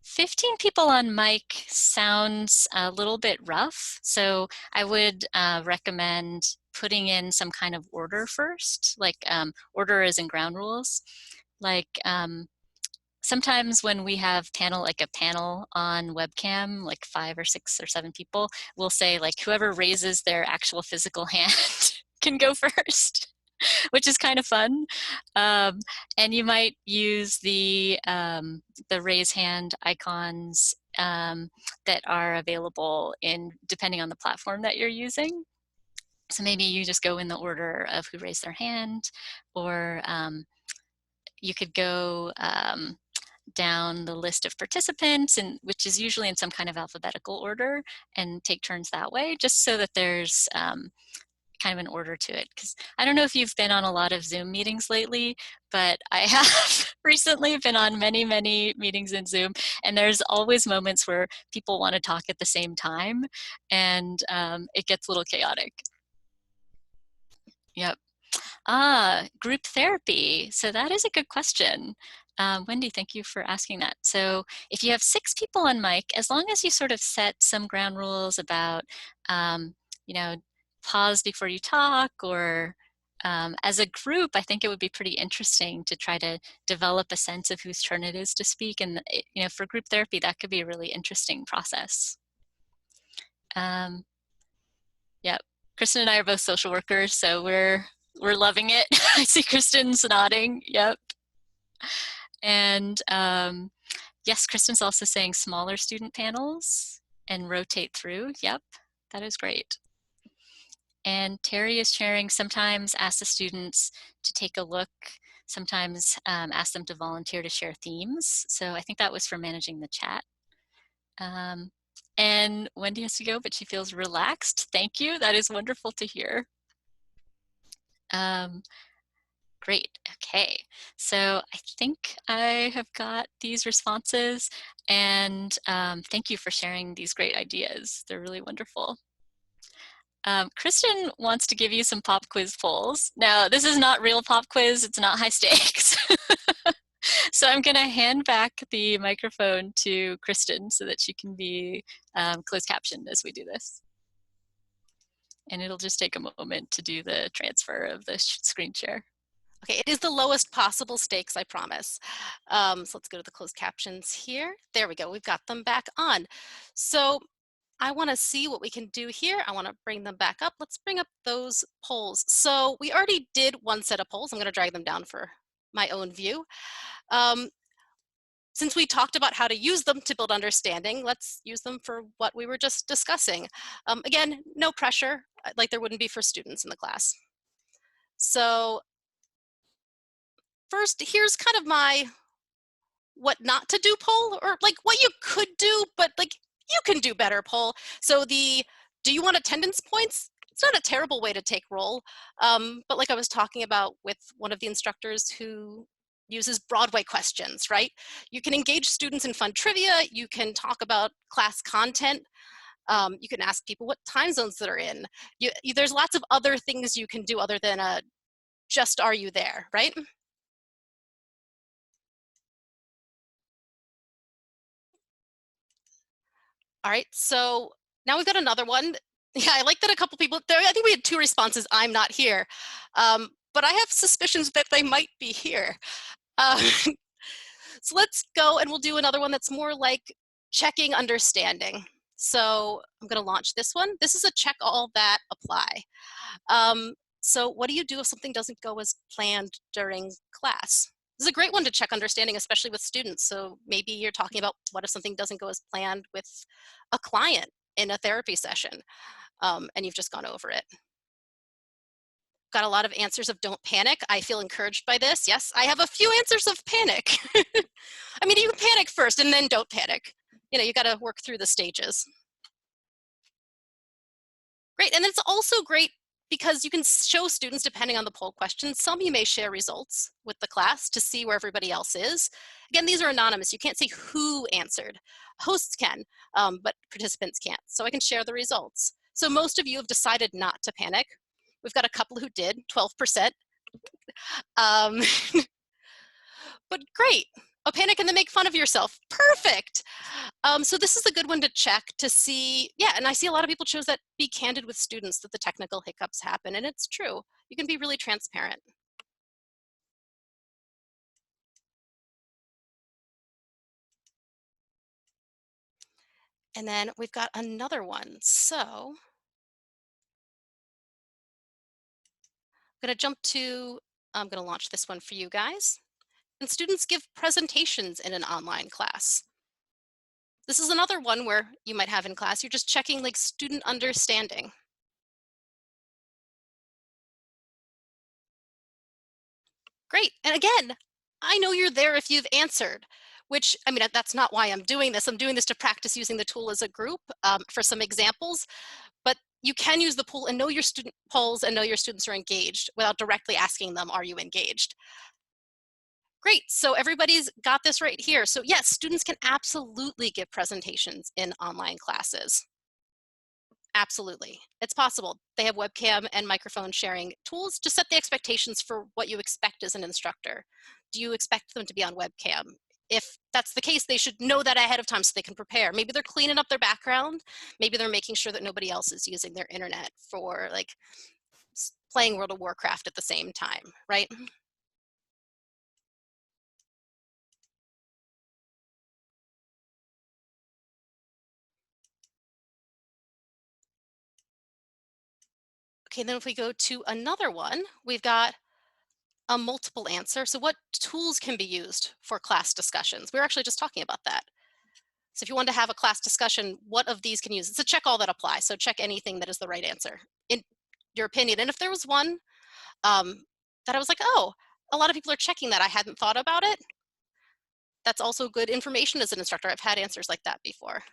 15 people on mic sounds a little bit rough, so I would recommend putting in some kind of order first, like order as in ground rules. Like sometimes when we have like a panel on webcam, like 5 or 6 or 7 people, we'll say like whoever raises their actual physical hand can go first, which is kind of fun. And you might use the raise hand icons that are available depending on the platform that you're using. So maybe you just go in the order of who raised their hand, or you could go down the list of participants, which is usually in some kind of alphabetical order, and take turns that way, just so that there's kind of an order to it. Because I don't know if you've been on a lot of Zoom meetings lately, but I have recently been on many, many meetings in Zoom, and there's always moments where people want to talk at the same time, and it gets a little chaotic. Yep. Group therapy. So that is a good question. Wendy, thank you for asking that. So if you have 6 people on mic, as long as you sort of set some ground rules about, you know, pause before you talk, or as a group, I think it would be pretty interesting to try to develop a sense of whose turn it is to speak. And, you know, for group therapy, that could be a really interesting process. Yep. Kristin and I are both social workers, so we're loving it. I see Kristin's nodding. Yep. And yes, Kristin's also saying smaller student panels and rotate through. Yep, that is great. And Terry is sharing, sometimes ask the students to take a look, sometimes ask them to volunteer to share themes. So I think that was for managing the chat. And Wendy has to go, but she feels relaxed. Thank you. That is wonderful to hear. Great. Okay. So I think I have got these responses, and thank you for sharing these great ideas. They're really wonderful. Kristin wants to give you some pop quiz polls. Now, this is not real pop quiz. It's not high stakes. So I'm going to hand back the microphone to Kristin so that she can be closed captioned as we do this. And it'll just take a moment to do the transfer of the screen share. Okay, it is the lowest possible stakes, I promise. So let's go to the closed captions here. There we go, we've got them back on. So I wanna see what we can do here. I wanna bring them back up. Let's bring up those polls. So we already did one set of polls. I'm gonna drag them down for my own view. Since we talked about how to use them to build understanding, let's use them for what we were just discussing. Again, no pressure, like there wouldn't be for students in the class. So first, here's kind of my what not to do poll, or like what you could do, but like you can do better poll. So do you want attendance points? It's not a terrible way to take roll, but like I was talking about with one of the instructors who uses Broadway questions, right? You can engage students in fun trivia, you can talk about class content, you can ask people what time zones that are in. There's lots of other things you can do other than just are you there, right? All right, so now we've got another one. Yeah, I like that a couple people there. I think we had 2 responses, I'm not here. But I have suspicions that they might be here. So let's go and we'll do another one that's more like checking understanding. So I'm gonna launch this one. This is a check all that apply. So what do you do if something doesn't go as planned during class? This is a great one to check understanding, especially with students. So maybe you're talking about what if something doesn't go as planned with a client in a therapy session, and you've just gone over it. Got a lot of answers of don't panic. I feel encouraged by this. Yes, I have a few answers of panic. I mean, you can panic first and then don't panic. You know, you got to work through the stages. Great, and it's also great because you can show students, depending on the poll questions, some you may share results with the class to see where everybody else is. Again, these are anonymous. You can't see who answered. Hosts can, but participants can't. So I can share the results. So most of you have decided not to panic. We've got a couple who did, 12%. But great, a panic and then make fun of yourself. Perfect. So this is a good one to check to see, yeah, and I see a lot of people chose that be candid with students that the technical hiccups happen, and it's true. You can be really transparent. And then we've got another one. So I'm going to launch this one for you guys. And students give presentations in an online class. This is another one where you might have in class, you're just checking like student understanding. Great. And again, I know you're there if you've answered, which, I mean, that's not why I'm doing this. I'm doing this to practice using the tool as a group for some examples, but you can use the poll and know your student polls and know your students are engaged without directly asking them, are you engaged? Great, so everybody's got this right here. So yes, students can absolutely give presentations in online classes. Absolutely, it's possible. They have webcam and microphone sharing tools. Just set the expectations for what you expect as an instructor. Do you expect them to be on webcam? If that's the case, they should know that ahead of time so they can prepare. Maybe they're cleaning up their background. Maybe they're making sure that nobody else is using their internet for like playing World of Warcraft at the same time, right? Okay, then if we go to another one, we've got a multiple answer. So what tools can be used for class discussions? We were actually just talking about that. So if you want to have a class discussion, what of these can you use? It's a check all that apply. So check anything that is the right answer in your opinion. And if there was one that I was like, oh, a lot of people are checking that, I hadn't thought about it, that's also good information as an instructor. I've had answers like that before.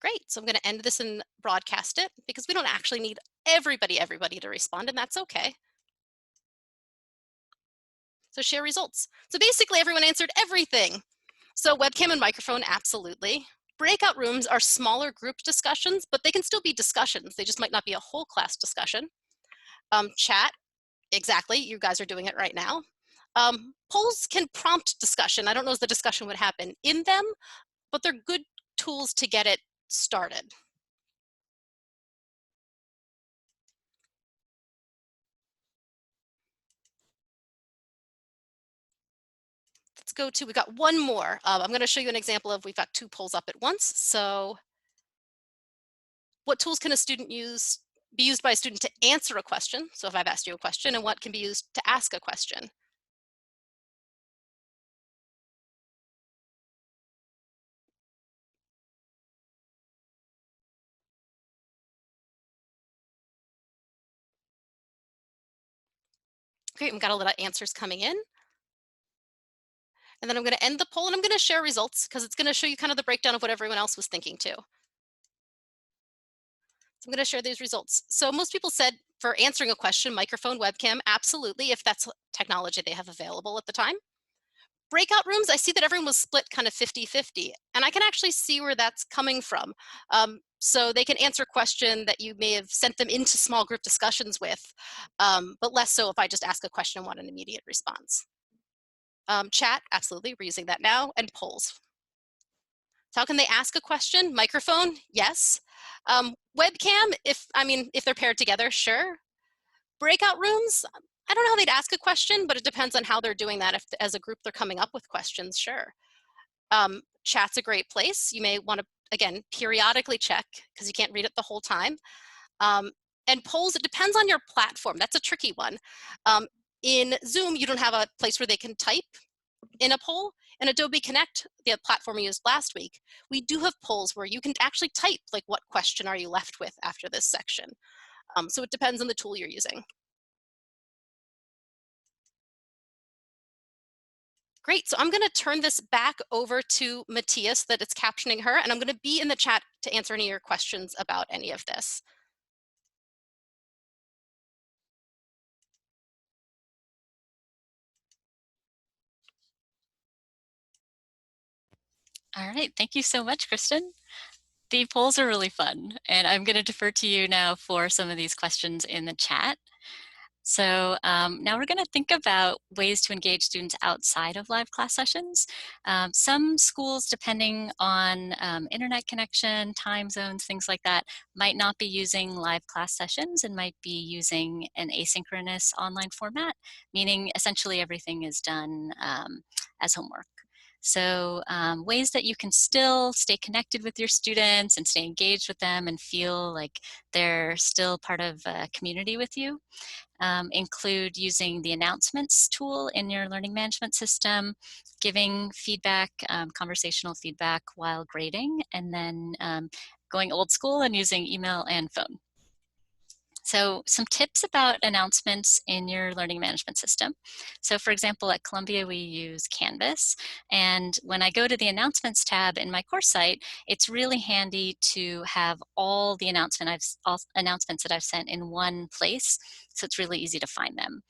Great, so I'm going to end this and broadcast it because we don't actually need everybody to respond, and that's okay. So share results. So basically everyone answered everything. So webcam and microphone, absolutely. Breakout rooms are smaller group discussions, but they can still be discussions. They just might not be a whole class discussion. Chat, exactly, you guys are doing it right now. Polls can prompt discussion. I don't know if the discussion would happen in them, but they're good tools to get it started. Let's go to, we got one more. I'm going to show you an example of, we've got two polls up at once. So what tools can a student be used by a student to answer a question? So if I've asked you a question, and what can be used to ask a question? Great, we've got a lot of answers coming in. And then I'm going to end the poll and I'm going to share results because it's going to show you kind of the breakdown of what everyone else was thinking too. So I'm going to share these results. So most people said for answering a question, microphone, webcam, absolutely, if that's technology they have available at the time. Breakout rooms, I see that everyone was split kind of 50-50, and I can actually see where that's coming from. So they can answer a question that you may have sent them into small group discussions with, but less so if I just ask a question and want an immediate response. Chat, absolutely, we're using that now, and polls. So how can they ask a question? Microphone, yes. Webcam, if they're paired together, sure. Breakout rooms, I don't know how they'd ask a question, but it depends on how they're doing that. If as a group they're coming up with questions, sure. Chat's a great place. You may want to, again, periodically check because you can't read it the whole time. And polls, it depends on your platform. That's a tricky one. In Zoom, you don't have a place where they can type in a poll. In Adobe Connect, the platform we used last week, we do have polls where you can actually type, like, what question are you left with after this section? So it depends on the tool you're using. Great, so I'm gonna turn this back over to Matthea so that it's captioning her, and I'm gonna be in the chat to answer any of your questions about any of this. All right, thank you so much, Kristin. The polls are really fun, and I'm going to defer to you now for some of these questions in the chat. So now we're going to think about ways to engage students outside of live class sessions. Some schools, depending on internet connection, time zones, things like that, might not be using live class sessions and might be using an asynchronous online format, meaning essentially everything is done as homework. So ways that you can still stay connected with your students and stay engaged with them and feel like they're still part of a community with you include using the announcements tool in your learning management system, giving feedback, conversational feedback while grading, and then going old school and using email and phone. So some tips about announcements in your learning management system. So for example, at Columbia, we use Canvas. And when I go to the announcements tab in my course site, it's really handy to have all the announcements that I've sent in one place. So it's really easy to find them.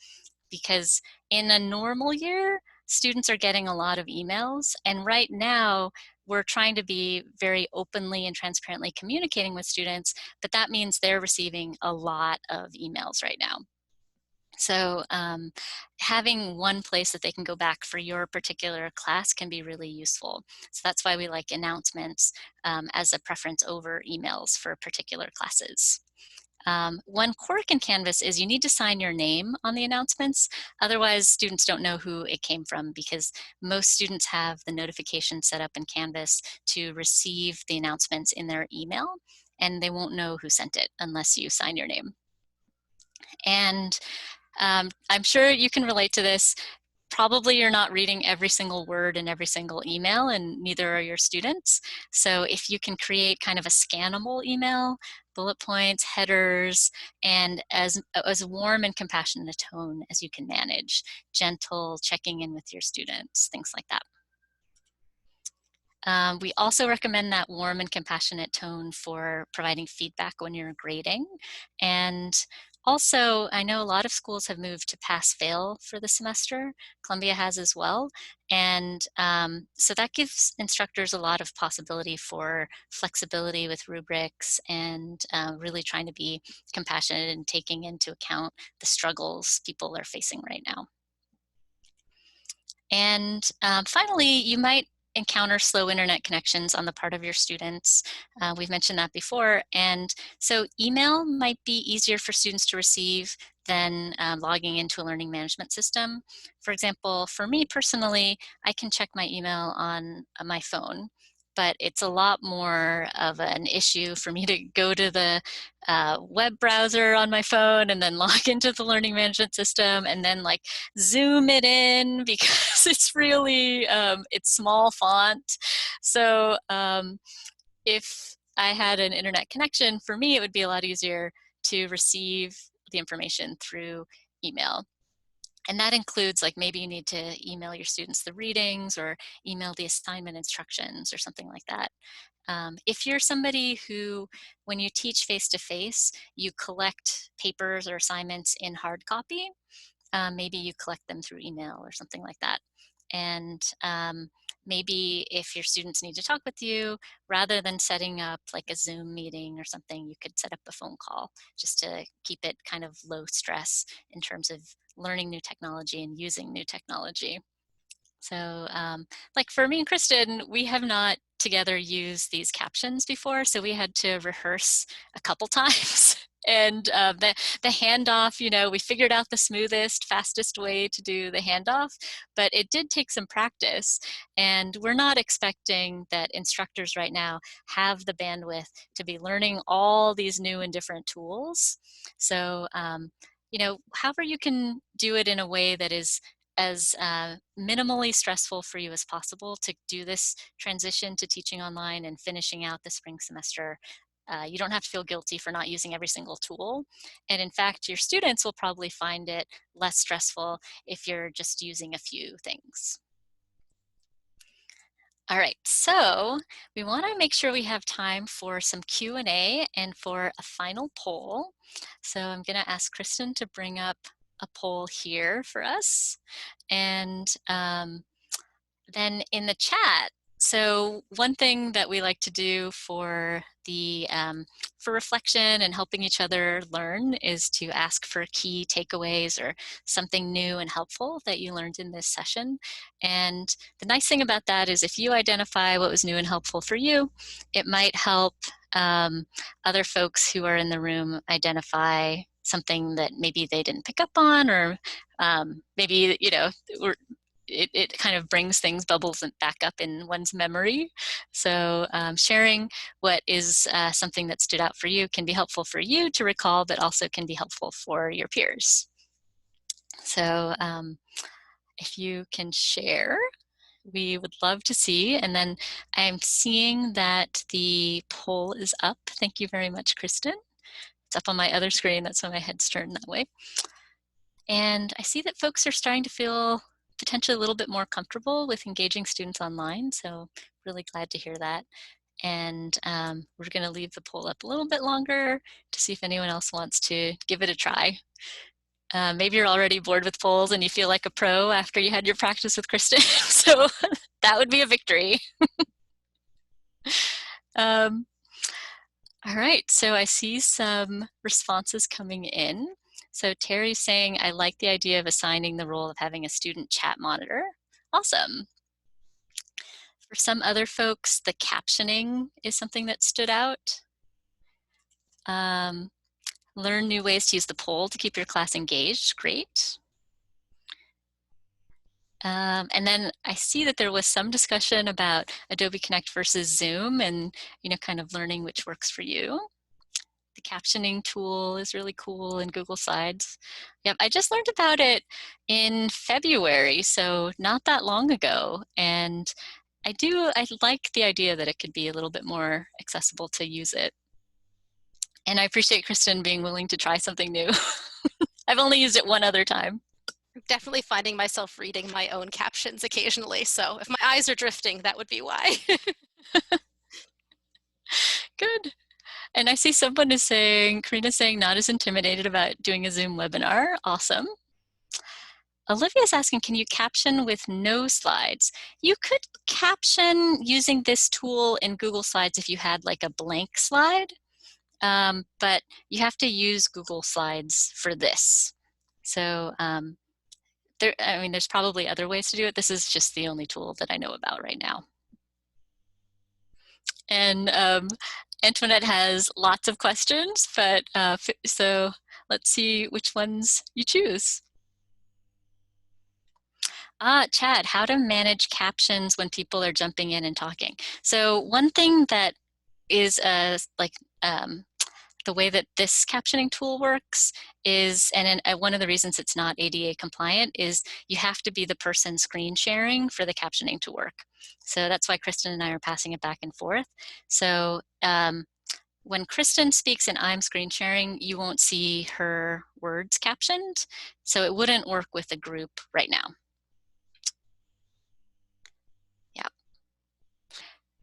Because in a normal year, students are getting a lot of emails. And right now, we're trying to be very openly and transparently communicating with students, but that means they're receiving a lot of emails right now. So having one place that they can go back for your particular class can be really useful. So that's why we like announcements as a preference over emails for particular classes. One quirk in Canvas is you need to sign your name on the announcements. Otherwise, students don't know who it came from because most students have the notification set up in Canvas to receive the announcements in their email, and they won't know who sent it unless you sign your name. And I'm sure you can relate to this. Probably you're not reading every single word in every single email, and neither are your students. So if you can create kind of a scannable email, bullet points, headers, and as warm and compassionate a tone as you can manage, gentle, checking in with your students, things like that. We also recommend that warm and compassionate tone for providing feedback when you're grading. And also, I know a lot of schools have moved to pass-fail for the semester. Columbia has as well. And so that gives instructors a lot of possibility for flexibility with rubrics and really trying to be compassionate and taking into account the struggles people are facing right now. And finally, you might encounter slow internet connections on the part of your students. We've mentioned that before. And so email might be easier for students to receive than logging into a learning management system. For example, for me personally, I can check my email on my phone, but it's a lot more of an issue for me to go to the web browser on my phone and then log into the learning management system and then like zoom it in because it's really, it's small font. So if I had an internet connection, for me, it would be a lot easier to receive the information through email. And that includes like maybe you need to email your students the readings or email the assignment instructions or something like that. If you're somebody who, when you teach face-to-face, you collect papers or assignments in hard copy, maybe you collect them through email or something like that. And maybe if your students need to talk with you, rather than setting up like a Zoom meeting or something, you could set up a phone call just to keep it kind of low stress in terms of learning new technology and using new technology. So like for me and Kristin, we have not together used these captions before, so we had to rehearse a couple times. And the handoff, you know, we figured out the smoothest, fastest way to do the handoff, but it did take some practice. And we're not expecting that instructors right now have the bandwidth to be learning all these new and different tools. So, you know, however you can do it in a way that is as minimally stressful for you as possible to do this transition to teaching online and finishing out the spring semester. You don't have to feel guilty for not using every single tool. And in fact, your students will probably find it less stressful if you're just using a few things. All right, so we want to make sure we have time for some Q&A and for a final poll. So I'm going to ask Kristin to bring up a poll here for us. And then in the chat, so one thing that we like to do for the for reflection and helping each other learn is to ask for key takeaways or something new and helpful that you learned in this session. And the nice thing about that is if you identify what was new and helpful for you, it might help other folks who are in the room identify something that maybe they didn't pick up on, or maybe, you know, it kind of brings things, bubbles back up in one's memory. So sharing what is something that stood out for you can be helpful for you to recall, but also can be helpful for your peers. So if you can share, we would love to see. And then I'm seeing that the poll is up. Thank you very much, Kristin. It's up on my other screen. That's why my head's turned that way. And I see that folks are starting to feel potentially a little bit more comfortable with engaging students online. So really glad to hear that. And we're going to leave the poll up a little bit longer to see if anyone else wants to give it a try. Maybe you're already bored with polls and you feel like a pro after you had your practice with Kristin. So that would be a victory. All right, so I see some responses coming in. So Terry's saying, I like the idea of assigning the role of having a student chat monitor. Awesome. For some other folks, the captioning is something that stood out. Learn new ways to use the poll to keep your class engaged. Great. And then I see that there was some discussion about Adobe Connect versus Zoom and, kind of learning which works for you. The captioning tool is really cool in Google Slides. Yep, I just learned about it in February, so not that long ago. And I like the idea that it could be a little bit more accessible to use it. And I appreciate Kristin being willing to try something new. I've only used it one other time. I'm definitely finding myself reading my own captions occasionally, so if my eyes are drifting, that would be why. Good. And I see someone is saying, Karina's saying, not as intimidated about doing a Zoom webinar. Awesome. Olivia's asking, can you caption with no slides? You could caption using this tool in Google Slides if you had like a blank slide, but you have to use Google Slides for this. So there's probably other ways to do it. This is just the only tool that I know about right now. And Antoinette has lots of questions, but so let's see which ones you choose. Chad, how to manage captions when people are jumping in and talking. So one thing that is the way that this captioning tool works is, and one of the reasons it's not ADA compliant is you have to be the person screen sharing for the captioning to work. So that's why Kristin and I are passing it back and forth. So when Kristin speaks and I'm screen sharing, you won't see her words captioned. So it wouldn't work with a group right now. Yep.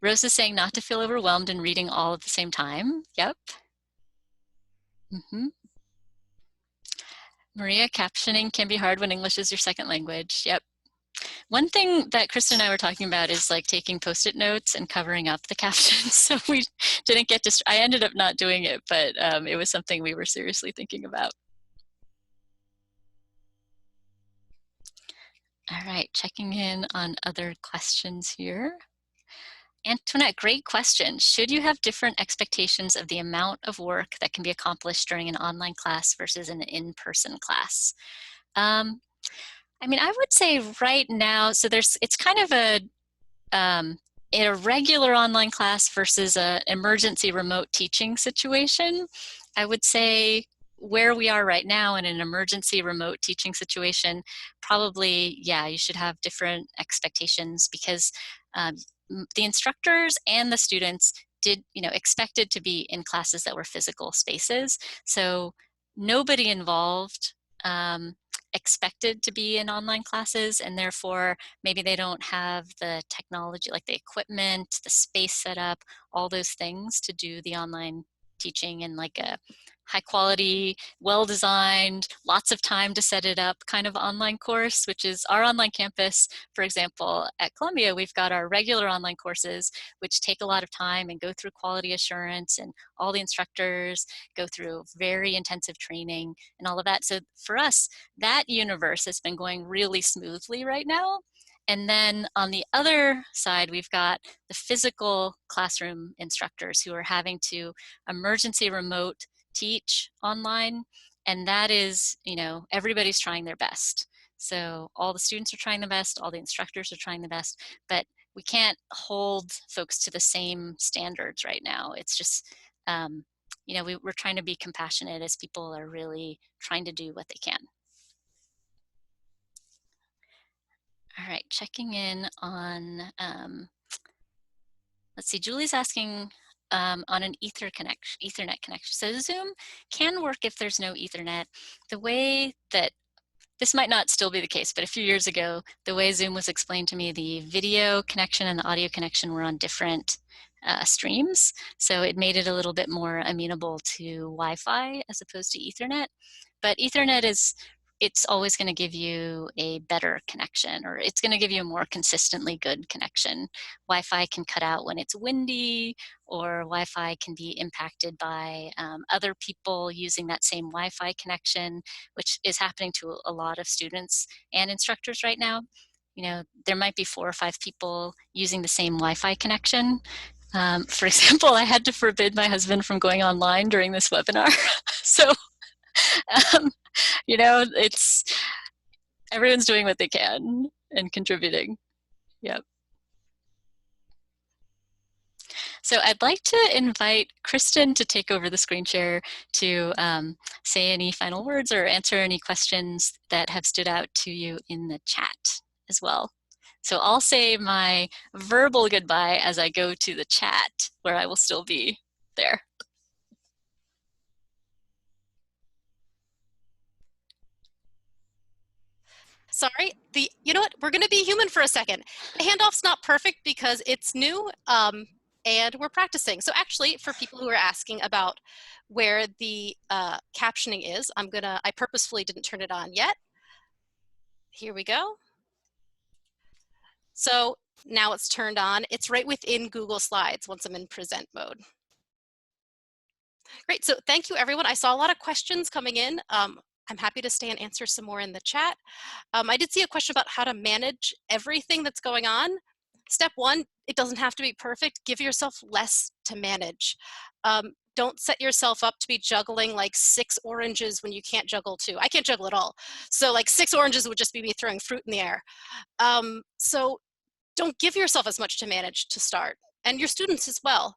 Rose is saying not to feel overwhelmed in reading all at the same time. Yep. Maria, captioning can be hard when English is your second language. Yep. One thing that Kristin and I were talking about is like taking Post-it notes and covering up the captions. So we didn't get to, I ended up not doing it, but it was something we were seriously thinking about. All right, checking in on other questions here. Antoinette, great question. Should you have different expectations of the amount of work that can be accomplished during an online class versus an in-person class? I mean, I would say right now, so it's kind of in a regular online class versus an emergency remote teaching situation. I would say where we are right now in an emergency remote teaching situation, probably, yeah, you should have different expectations because the instructors and the students expected to be in classes that were physical spaces. So nobody involved expected to be in online classes, and therefore maybe they don't have the technology, like the equipment, the space set up, all those things to do the online teaching in like a high quality, well-designed, lots of time to set it up kind of online course, which is our online campus. For example, at Columbia, we've got our regular online courses, which take a lot of time and go through quality assurance, and all the instructors go through very intensive training and all of that. So for us, that universe has been going really smoothly right now. And then on the other side, we've got the physical classroom instructors who are having to emergency remote teach online, and that is, everybody's trying their best. So all the students are trying the best, all the instructors are trying the best, but we can't hold folks to the same standards right now. It's just, you know, we're trying to be compassionate as people are really trying to do what they can. All right, checking in on, let's see, Julie's asking on an Ethernet connection. So Zoom can work if there's no Ethernet. The way that this might not still be the case, but a few years ago, the way Zoom was explained to me, the video connection and the audio connection were on different streams. So it made it a little bit more amenable to Wi-Fi as opposed to Ethernet. But Ethernet it's always going to give you a better connection, or it's going to give you a more consistently good connection. Wi-Fi can cut out when it's windy, or Wi-Fi can be impacted by other people using that same Wi-Fi connection, which is happening to a lot of students and instructors right now. You know, there might be 4 or 5 people using the same Wi-Fi connection. For example, I had to forbid my husband from going online during this webinar. So, you know, everyone's doing what they can and contributing. Yep. So I'd like to invite Kristin to take over the screen share to say any final words or answer any questions that have stood out to you in the chat as well. So I'll say my verbal goodbye as I go to the chat, where I will still be there. Sorry, you know what? We're going to be human for a second. The handoff's not perfect because it's new and we're practicing. So actually, for people who are asking about where the captioning is, I purposefully didn't turn it on yet. Here we go. So now it's turned on. It's right within Google Slides once I'm in present mode. Great, so thank you everyone. I saw a lot of questions coming in. I'm happy to stay and answer some more in the chat. I did see a question about how to manage everything that's going on. Step 1, it doesn't have to be perfect. Give yourself less to manage. Don't set yourself up to be juggling like 6 oranges when you can't juggle 2. I can't juggle at all. So like 6 oranges would just be me throwing fruit in the air. So don't give yourself as much to manage to start, and your students as well.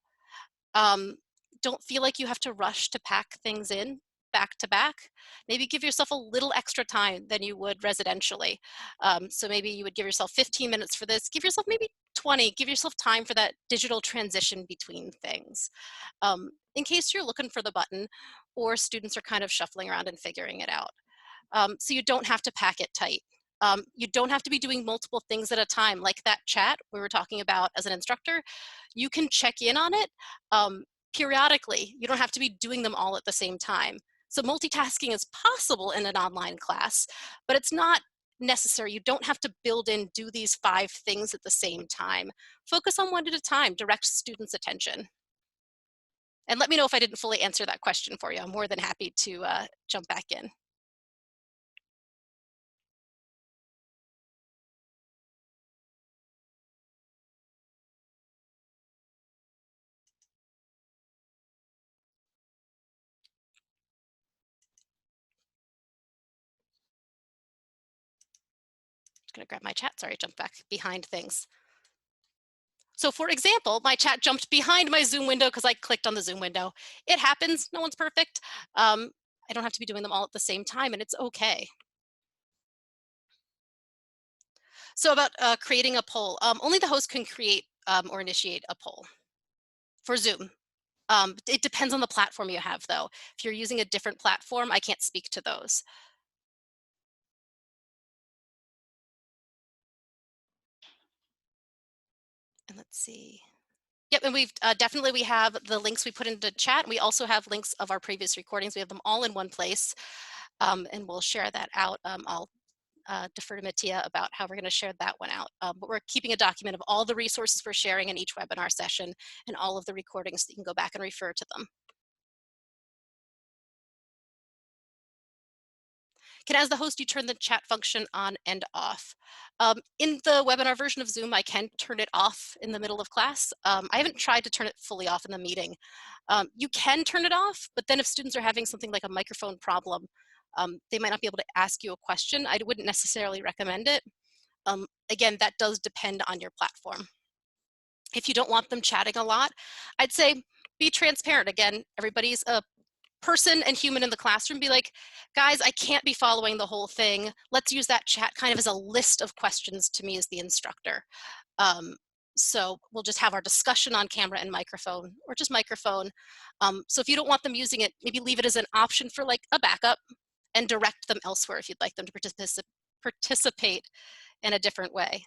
Don't feel like you have to rush to pack things in back to back. Maybe give yourself a little extra time than you would residentially. So maybe you would give yourself 15 minutes for this, give yourself maybe 20, give yourself time for that digital transition between things. In case you're looking for the button or students are kind of shuffling around and figuring it out. So you don't have to pack it tight. You don't have to be doing multiple things at a time, like that chat we were talking about as an instructor. You can check in on it periodically. You don't have to be doing them all at the same time. So multitasking is possible in an online class, but it's not necessary. You don't have to do these 5 things at the same time. Focus on one at a time, direct students' attention. And let me know if I didn't fully answer that question for you. I'm more than happy to jump back in. Gonna grab my chat. Sorry, I jumped back behind things. So for example, my chat jumped behind my Zoom window because I clicked on the Zoom window. It happens, no one's perfect. I don't have to be doing them all at the same time, and it's okay. So about creating a poll, only the host can create or initiate a poll for Zoom. It depends on the platform you have though. If you're using a different platform, I can't speak to those. And let's see. Yep, and we've definitely, we have the links we put into chat. We also have links of our previous recordings. We have them all in one place, and we'll share that out. I'll defer to Matthea about how we're going to share that one out. But we're keeping a document of all the resources we're sharing in each webinar session and all of the recordings, so you can go back and refer to them. As the host, you turn the chat function on and off. In the webinar version of Zoom, I can turn it off in the middle of class. I haven't tried to turn it fully off in the meeting. You can turn it off, but then if students are having something like a microphone problem, They might not be able to ask you a question. I wouldn't necessarily recommend it. Again, that does depend on your platform. If you don't want them chatting a lot, I'd say be transparent. Again, everybody's a person and human in the classroom. Be like, guys, I can't be following the whole thing. Let's use that chat kind of as a list of questions to me as the instructor. So we'll just have our discussion on camera and microphone, or just microphone. So if you don't want them using it, maybe leave it as an option for like a backup and direct them elsewhere if you'd like them to participate in a different way.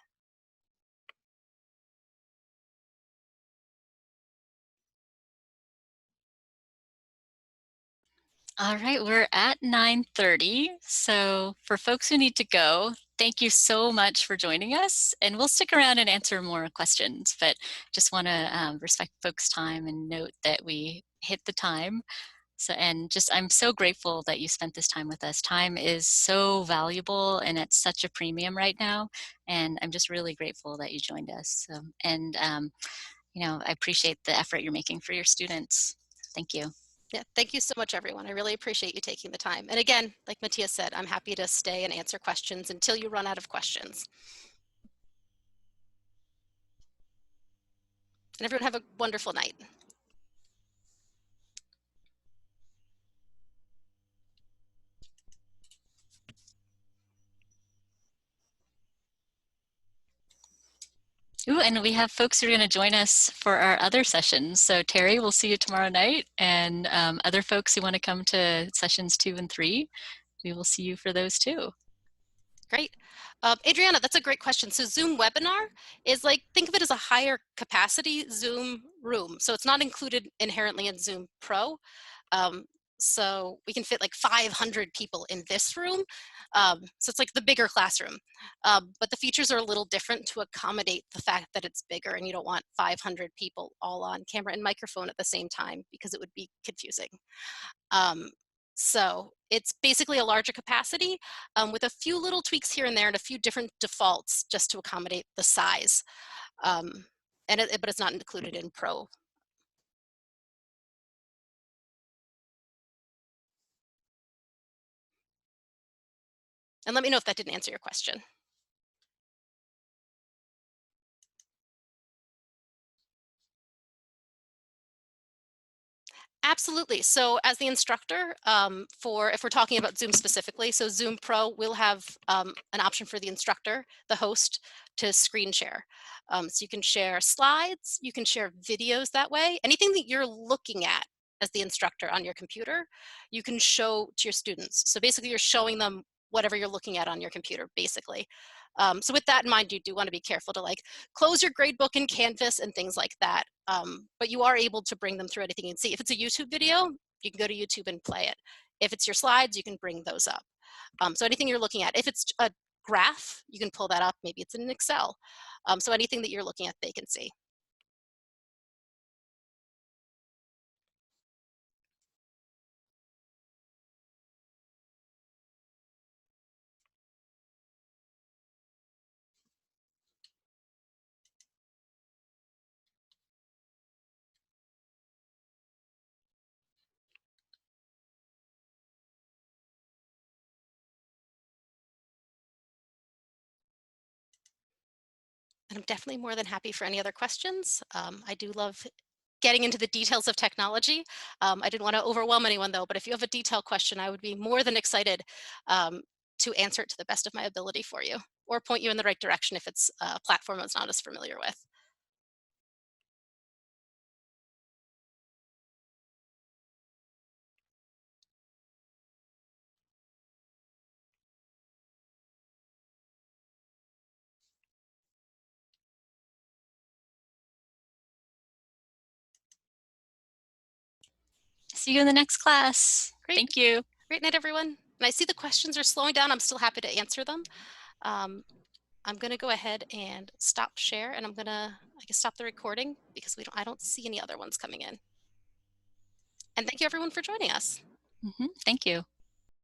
All right, we're at 9:30. So for folks who need to go, thank you so much for joining us. And we'll stick around and answer more questions, but just want to respect folks' time and note that we hit the time. So, and just, I'm so grateful that you spent this time with us. Time is so valuable and it's such a premium right now. And I'm just really grateful that you joined us. You know, I appreciate the effort you're making for your students. Thank you. Yeah, thank you so much, everyone. I really appreciate you taking the time. And again, like Matthea said, I'm happy to stay and answer questions until you run out of questions. And everyone have a wonderful night. Ooh, and we have folks who are going to join us for our other sessions. So Terry, we'll see you tomorrow night. And other folks who want to come to sessions 2 and 3, we will see you for those too. Great. Adriana, that's a great question. So Zoom webinar is like, think of it as a higher capacity Zoom room. So it's not included inherently in Zoom Pro. So we can fit like 500 people in this room. So it's like the bigger classroom. But the features are a little different to accommodate the fact that it's bigger and you don't want 500 people all on camera and microphone at the same time because it would be confusing. So it's basically a larger capacity with a few little tweaks here and there and a few different defaults just to accommodate the size. But it's not included in Pro. And let me know if that didn't answer your question. Absolutely. So as the instructor, if we're talking about Zoom specifically, so Zoom Pro will have an option for the instructor, the host, to screen share. So you can share slides, you can share videos that way. Anything that you're looking at as the instructor on your computer, you can show to your students. So basically you're showing them whatever you're looking at on your computer, basically. So with that in mind, you do want to be careful to like close your gradebook in Canvas and things like that. But you are able to bring them through anything you can see. If it's a YouTube video, you can go to YouTube and play it. If it's your slides, you can bring those up. So anything you're looking at, if it's a graph, you can pull that up. Maybe it's in Excel. So anything that you're looking at, they can see. And I'm definitely more than happy for any other questions. I do love getting into the details of technology. I didn't want to overwhelm anyone though, but if you have a detailed question, I would be more than excited to answer it to the best of my ability for you, or point you in the right direction if it's a platform I was not as familiar with. See you in the next class. Great. Thank you. Great night, everyone. And I see the questions are slowing down. I'm still happy to answer them. I'm going to go ahead and stop share, and I guess stop the recording because I don't see any other ones coming in. And thank you everyone for joining us. Thank you.